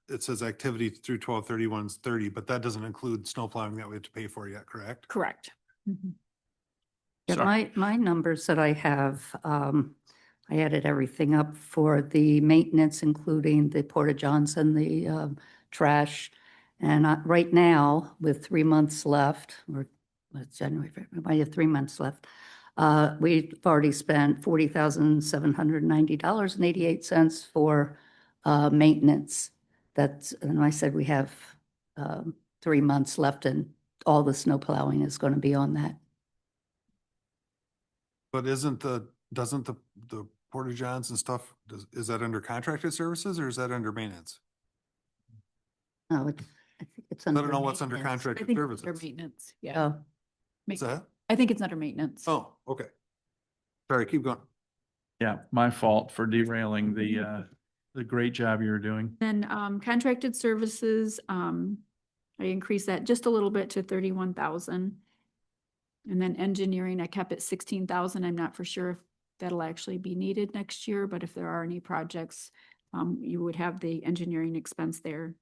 it says activity through 12/31/30, but that doesn't include snow plowing that we have to pay for yet, correct? Correct. Mhm. Yeah, sorry. my numbers that I have, I added everything up for the maintenance, including the porta johns and the trash. And right now, with 3 months left, or it's January, February, I have 3 months left. We've already spent $40,790.88 for maintenance. That's, and I said we have 3 months left, and all the snow plowing is going to be on that. But doesn't the porta johns and stuff, is that under contracted services or is that under maintenance? No, I think it's I under. don't know what's under maintenance. I contracted think it's under services. maintenance, yeah. Oh, What's that? I think it's under maintenance. Oh, okay. Sorry, keep going. Yeah, my fault for derailing the great job you were doing. Then contracted services, I increased that just a little bit to 31,000. And then engineering, I kept it 16,000. I'm not for sure if that'll actually be needed next year, but if there are any projects, you would have the engineering expense there.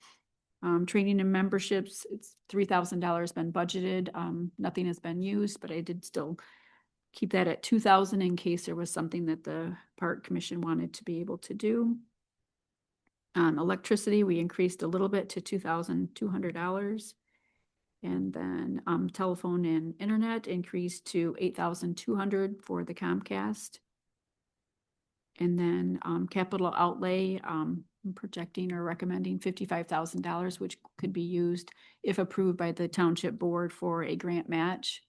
Training and memberships, it's $3,000 been budgeted. Nothing has been used, but I did still keep that at 2,000 in case there was something that the Park Commission wanted to be able to do. Electricity, we increased a little bit to $2,200. And then telephone and internet increased to 8,200 for the Comcast. And then capital outlay, I'm projecting or recommending $55,000, which could be used if approved by the township board for a grant match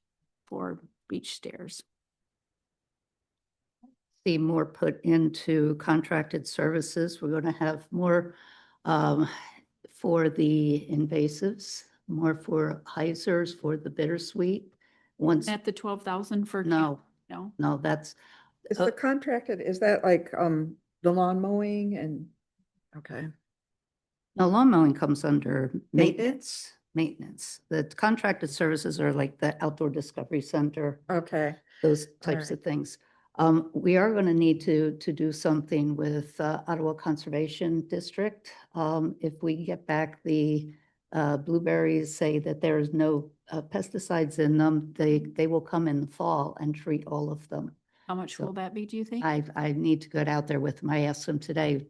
for beach stairs. see more put into contracted services. We're going to have more for the invasives, more for hyzers, for the bittersweet. Once, At the 12,000 for. no, No, no, that's, Is the contracted, is that like, the lawn mowing and, okay. no, lawn mowing comes under Maintenance? maintenance. The contracted services are like the outdoor discovery center, Okay, those types of things. We are going to need to do something with Ottawa Conservation District. If we get back the blueberries, say that there's no pesticides in them, they will come in the fall and treat all of them. how much So will that be, do you think? I need to get out there with them. I asked them today,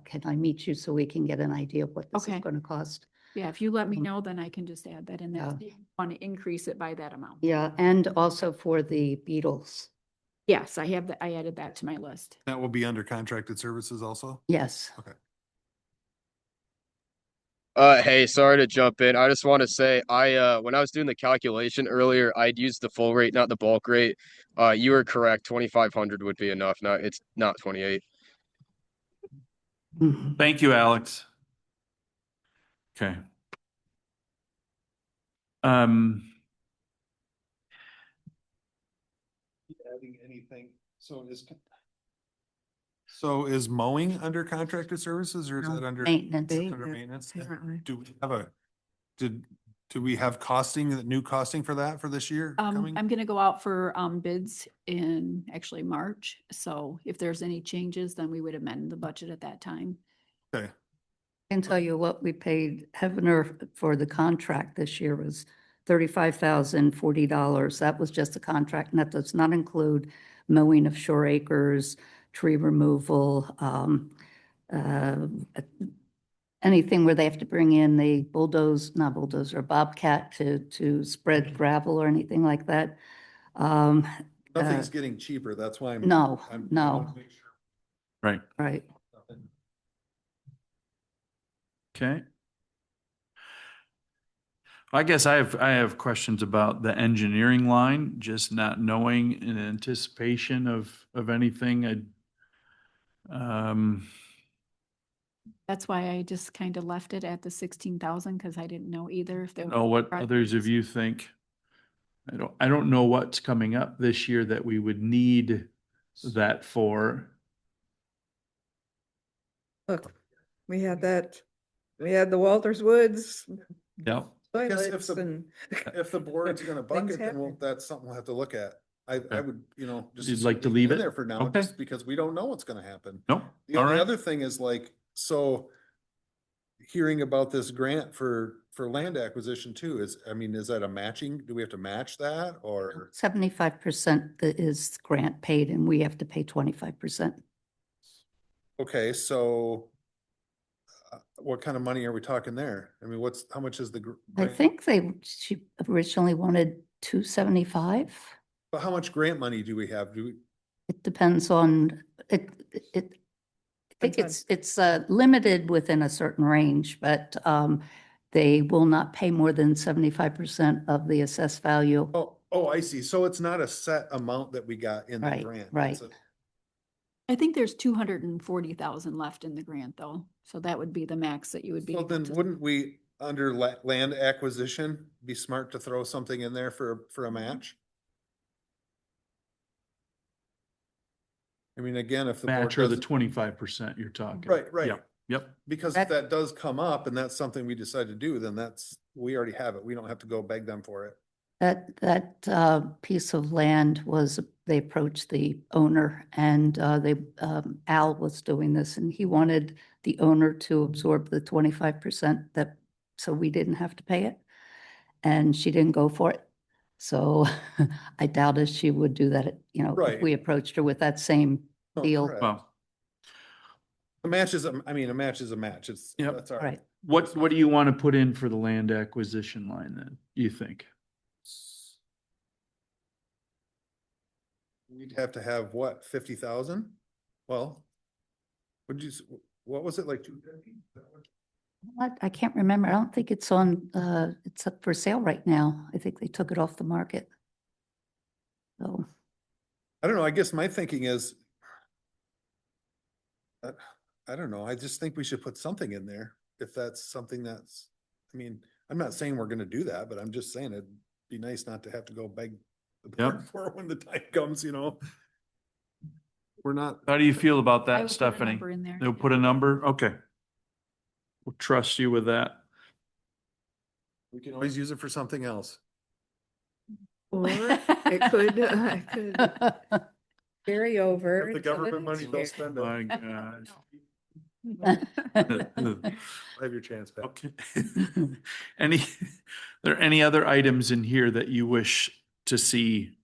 can I meet you so we can get an idea of what this is Okay. going to cost? Yeah, if you let me know, then I can just add that in there. Yeah. Want to increase it by that amount. Yeah, and also for the beetles. Yes, I have that. I added that to my list. That will be under contracted services also? Yes. Hey, sorry to jump in. I just want to say when I was doing the calculation earlier, I'd used the full rate, not the bulk rate. You were correct. 2,500 would be enough. No, it's not 28. Mhm. Thank you, Alex. Okay. Um, Adding anything, so is mowing under contracted services or is No, that under? Maintenance. Under maintenance? Apparently. Do we have do we have new costing for that for this year coming? I'm gonna go out for bids in actually March. So if there's any changes, then we would amend the budget at that time. Okay, I can tell you what we paid Heavener for the contract this year was $35,040. That was just the contract, and that does not include mowing of shore acres, tree removal, anything where they have to bring in the not bulldozer, bobcat to spread gravel or anything like that. nothing's getting cheaper, that's why No, I no, wanna make sure right. right. nothing- Okay. I guess I have questions about the engineering line, just not knowing in anticipation of anything. That's why I just kind of left it at the 16,000 because I didn't know either if there. Know what others of you think. I don't know what's coming up this year that we would need that for. Look, we had the Walters Woods Yeah. guess if toilets the- and. If the board's gonna bucket, Things then happen. that's something we'll have to look at. I would, just. You'd assume like to it leave in it? there for now, Okay. just because we don't know what's gonna happen. Nope. The All only right. other thing is like, so hearing about this grant for land acquisition too, is that a matching? Do we have to match that or? 75% is grant paid and we have to pay 25%. Okay, so what kind of money are we talking there? How much is the? I grant? think she originally wanted 275. But how much grant money do we have? It depends on, I think Depends it's limited within a certain range, but they will not pay more than 75% of the assessed value. Oh, I see. So it's not a set amount that we got in the Right, grant. right. It's a- I think there's 240,000 left in the grant though. So that would be the max that you would be. So able then to- wouldn't we, under land acquisition, be smart to throw something in there for Mm-hmm. a match? Again, if the board Match or the doesn't, 25% you're talking. Right, right. Yep. Yep. because if that does come up and that's something we decide to do, then we already have it. We don't have to go beg them for it. That piece of land they approached the owner and Al was doing this and he wanted the owner to absorb the 25% so we didn't have to pay it. And she didn't go for it. So I doubted she would do that, if Right. we approached her with that same Oh, deal. correct. Well, A match is, a match is a match. Yep. That's all right. Right. what do you want to put in for the land acquisition line then, you think? We'd have to have what, 50,000? Well, what was it, like 250? What? I can't remember. I don't think it's it's up for sale right now. I think they took it off the market. So, I don't know. I guess my thinking is, I don't know. I just think we should put something in there if that's something I'm not saying we're gonna do that, but I'm just saying it'd be nice not to have to go beg the Yep. board for it when the time comes, We're not, How do you feel about I that, will put a Stephanie? number in there. They'll put a number? Okay. We'll trust you with that. we can always use it for something else. Or it could carry over. If the to some of government money, this they'll year. spend it. My gosh. Have your chance back. Okay. There any other items in here that you wish to see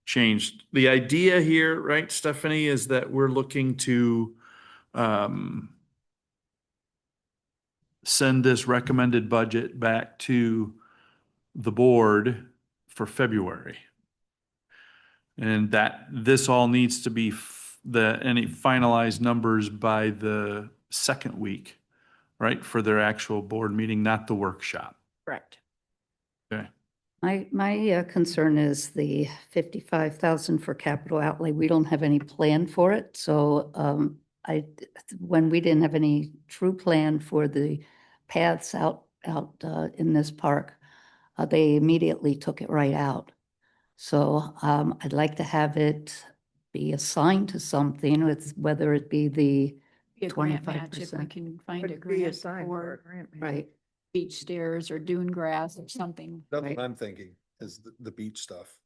changed? The idea here, right, Stephanie, is that we're looking to send this recommended budget back to the board for February. And that this all needs to be any finalized numbers by the second week right, for their actual board meeting, not the workshop. Correct. Okay. My concern is the 55,000 for capital outlay. We don't have any plan for it. So when we didn't have any true plan for the paths out in this park, they immediately took it right out. So I'd like to have it be assigned to something, with whether it be the Be a grant match if we 25%. can find a Would be grant assigned for a for grant, maybe. Right. beach stairs or dune grass or something. That's Right. what I'm thinking, is the beach stuff.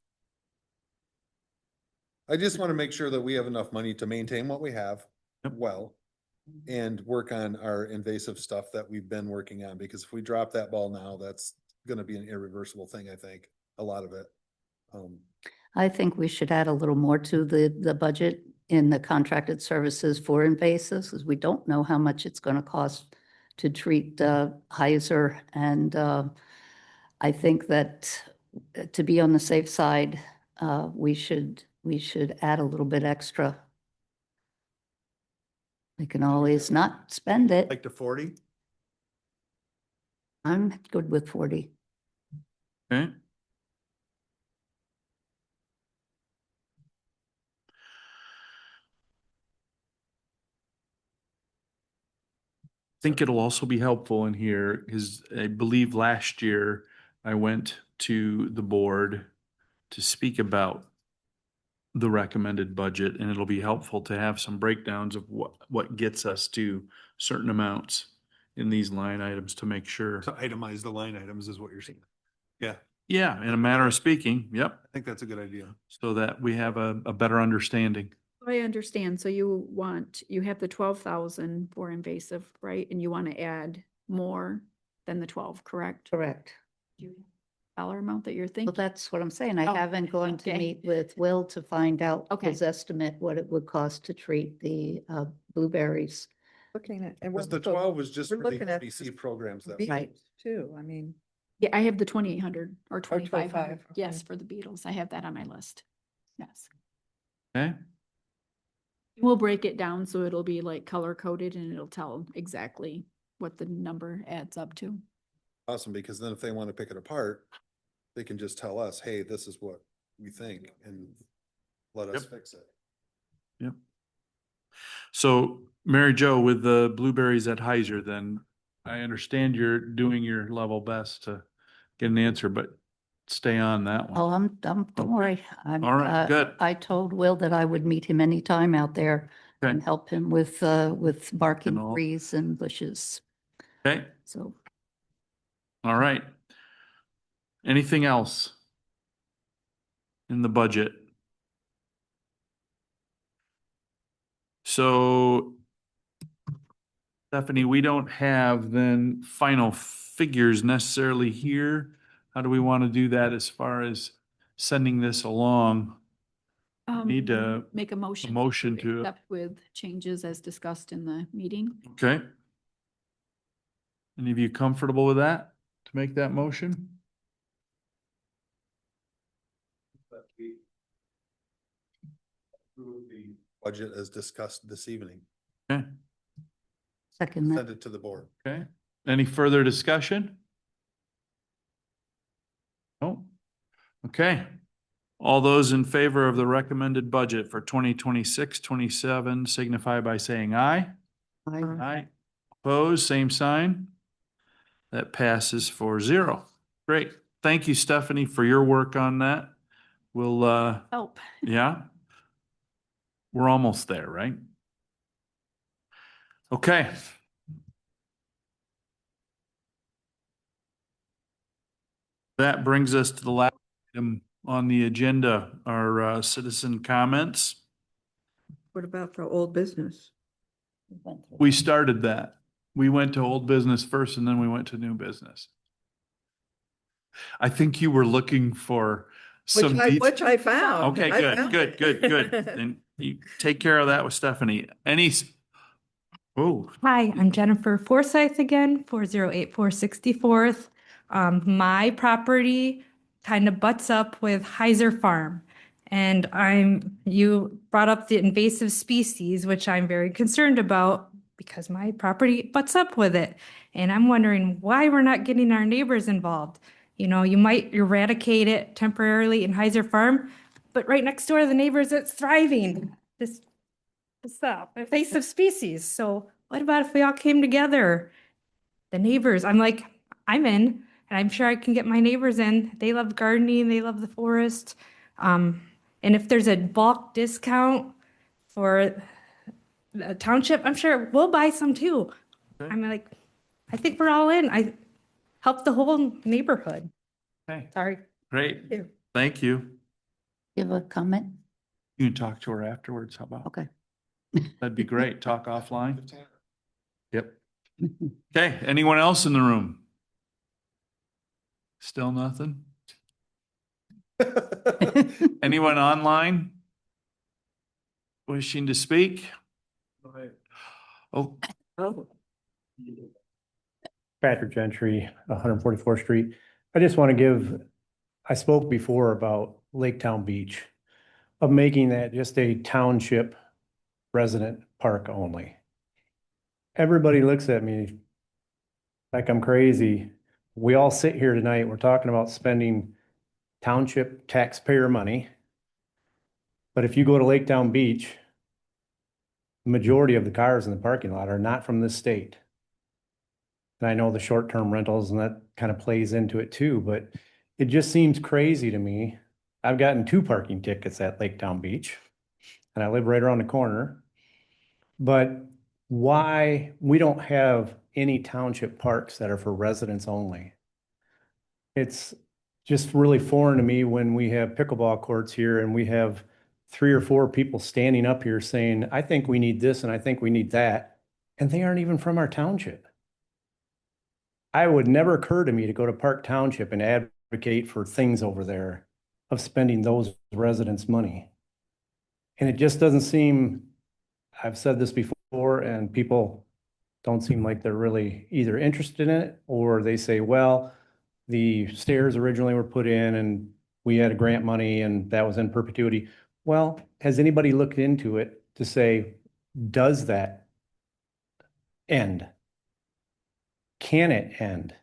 I just want to make sure that we have enough money to maintain what we have Yep. well and work on our invasive stuff that we've been working on, because if we drop that ball now, that's gonna be an irreversible thing, I think, a lot of it. I think we should add a little more to the budget in the contracted services for invasives, because we don't know how much it's going to cost to treat Heiser. And I think that to be on the safe side, we should add a little bit extra. We can always not spend it. Like to 40? I'm good with 40. Okay. Think it'll also be helpful in here, because I believe last year I went to the board to speak about the recommended budget, and it'll be helpful to have some breakdowns of what gets us to certain amounts in these line items to make sure. To itemize the line items is what you're saying. Yeah, Yeah, in a manner of speaking, yep, I think that's a good idea. so that we have a better understanding. I understand. So you have the 12,000 for invasive, right? And you want to add more than the 12, correct? Correct. Dollar amount that you're Well, thinking? that's what I'm saying. I Oh, haven't gone to okay. meet with Will to find out Okay. his estimate, what it would cost to treat the blueberries. Looking at. and Because the we're- so 12 was just we're for the looking at ODC just programs that. beetles Right. Too, I mean. Yeah, I have the 2,800 or 2,500. 25, Yes, okay. for the beetles. I have that on my list. Yes. Okay, We'll break it down so it'll be like color coded and it'll tell exactly what the number adds up to. Awesome, because then if they want to pick it apart, they can just tell us, hey, this is what we think, and let us Yep. fix it. yep. So Mary Jo, with the blueberries at Heiser, then I understand you're doing your level best to get an answer, but stay on that one. Oh, don't worry. All right, good. I told Will that I would meet him anytime out there Okay. and help him with barking all- trees and bushes. Okay, So all right. Anything else in the budget? So Stephanie, we don't have then final figures necessarily here. How do we want to do that as far as sending this along? Need to Make a motion. motion to- Accept with changes as discussed in the meeting. Okay. Any of you comfortable with that, to make that motion? Approve the budget as discussed this evening. Okay, second that. Send it to the board. okay. Any further discussion? No? Okay. All those in favor of the recommended budget for 2026-27 signify by saying aye. Aye. Opposed, same sign. That passes 4-0. Great. Thank you, Stephanie, for your work on that. We'll, Help. yeah. We're almost there, right? Okay. That brings us to the last item on the agenda, our citizen comments. What about the old business? We started that. We went to old business first and then we went to new business. I think you were looking for some. Which I found. Okay, I good, found good, it. good, good. And you take care of that with Stephanie. Oh, Hi, I'm Jennifer Forsyth again, 4084 64th. My property kind of butts up with Heiser Farm. And you brought up the invasive species, which I'm very concerned about because my property butts up with it. And I'm wondering why we're not getting our neighbors involved. You know, you might eradicate it temporarily in Heiser Farm, but right next door to the neighbors, it's thriving. This invasive species. So what about if we all came together? The neighbors, I'm like, I'm in, and I'm sure I can get my neighbors in. They love gardening, they love the forest. And if there's a bulk discount for the township, I'm sure we'll buy some too. Okay. I'm like, I think we're all in. I help the whole neighborhood. Okay, Sorry. great. Ew. Thank you. Give a comment? You can talk to her afterwards. How about? Okay. That'd be great. Talk offline. Yep. Okay, anyone else in the room? Still nothing? Anyone online? Wishing to speak? Oh, Patrick Gentry, 144th Street. I just want to I spoke before about Laketown Beach, of making that just a township resident park only. Everybody looks at me like I'm crazy. We all sit here tonight, we're talking about spending township taxpayer money. But if you go to Laketown Beach, the majority of the cars in the parking lot are not from this state. And I know the short-term rentals and that kind of plays into it too, but it just seems crazy to me. I've gotten 2 parking tickets at Laketown Beach and I live right around the corner. But why we don't have any township parks that are for residents only? It's just really foreign to me when we have pickleball courts here and we have 3 or 4 people standing up here saying, I think we need this and I think we need that. And they aren't even from our township. I would never occur to me to go to Park Township and advocate for things over there of spending those residents' money. And it just doesn't seem, I've said this before, and people don't seem like they're really either interested in it, or they say, well, the stairs originally were put in and we had a grant money and that was in perpetuity. Well, has anybody looked into it to say, does that end? Can it end?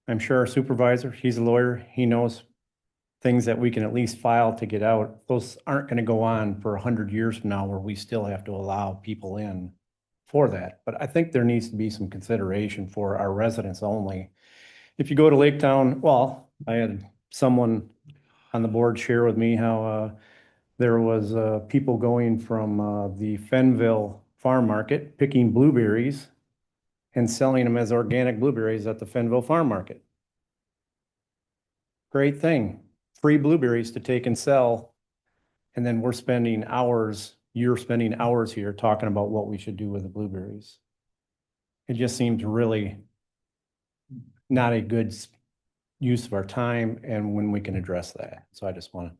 I'm sure our supervisor, he's a lawyer, he knows things that we can at least file to get out. Those aren't going to go on for 100 years from now where we still have to allow people in for that. But I think there needs to be some consideration for our residents only. If you go to Laketown, well, I had someone on the board share with me how there was people going from the Fenville Farm Market, picking blueberries and selling them as organic blueberries at the Fenville Farm Market. Great thing. Free blueberries to take and sell. And then we're spending hours, you're spending hours here talking about what we should do with the blueberries. It just seems really not a good use of our time and when we can address that. So I just want to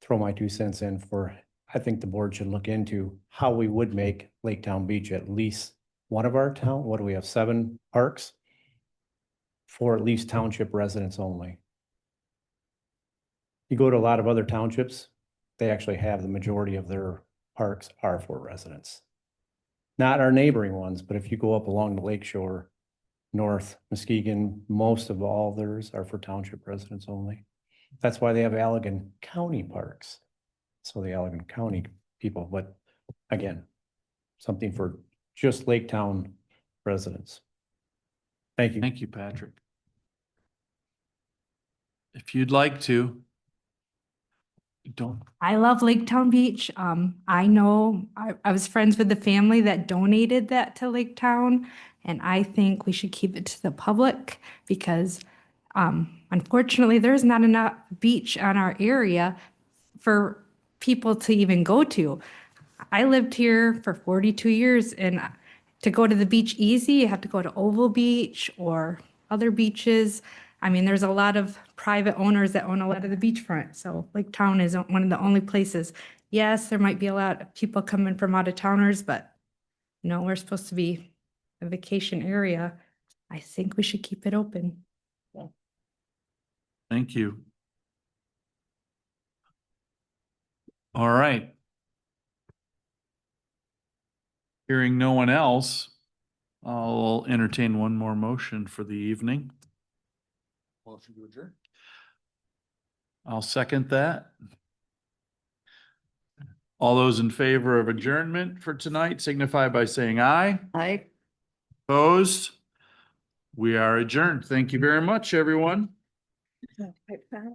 throw my 2 cents in for, I think the board should look into how we would make Laketown Beach at least one of our town, what do we have, 7 parks? For at least township residents only. You go to a lot of other townships, they actually have the majority of their parks are for residents. Not our neighboring ones, but if you go up along the lake shore, North Muskegon, most of all theirs are for township residents only. That's why they have Allegan County parks. So the Allegan County people, but again, something for just Laketown residents. Thank you. thank you, Patrick. If you'd like to. Don't. I love Laketown Beach. I know I was friends with the family that donated that to Laketown, and I think we should keep it to the public because unfortunately, there's not enough beach on our area for people to even go to. I lived here for 42 years, and to go to the beach easy, you have to go to Oval Beach or other beaches. I mean, there's a lot of private owners that own a lot of the beachfront. So Laketown is one of the only places. Yes, there might be a lot of people coming from out of towners, but you know, we're supposed to be a vacation area. I think we should keep it open. Thank you. All right. Hearing no one else, I'll entertain one more motion for the evening. Motion to adjourn. I'll second that. All those in favor of adjournment for tonight signify by saying aye. I Opposed? We are adjourned. Thank you very much, everyone. I found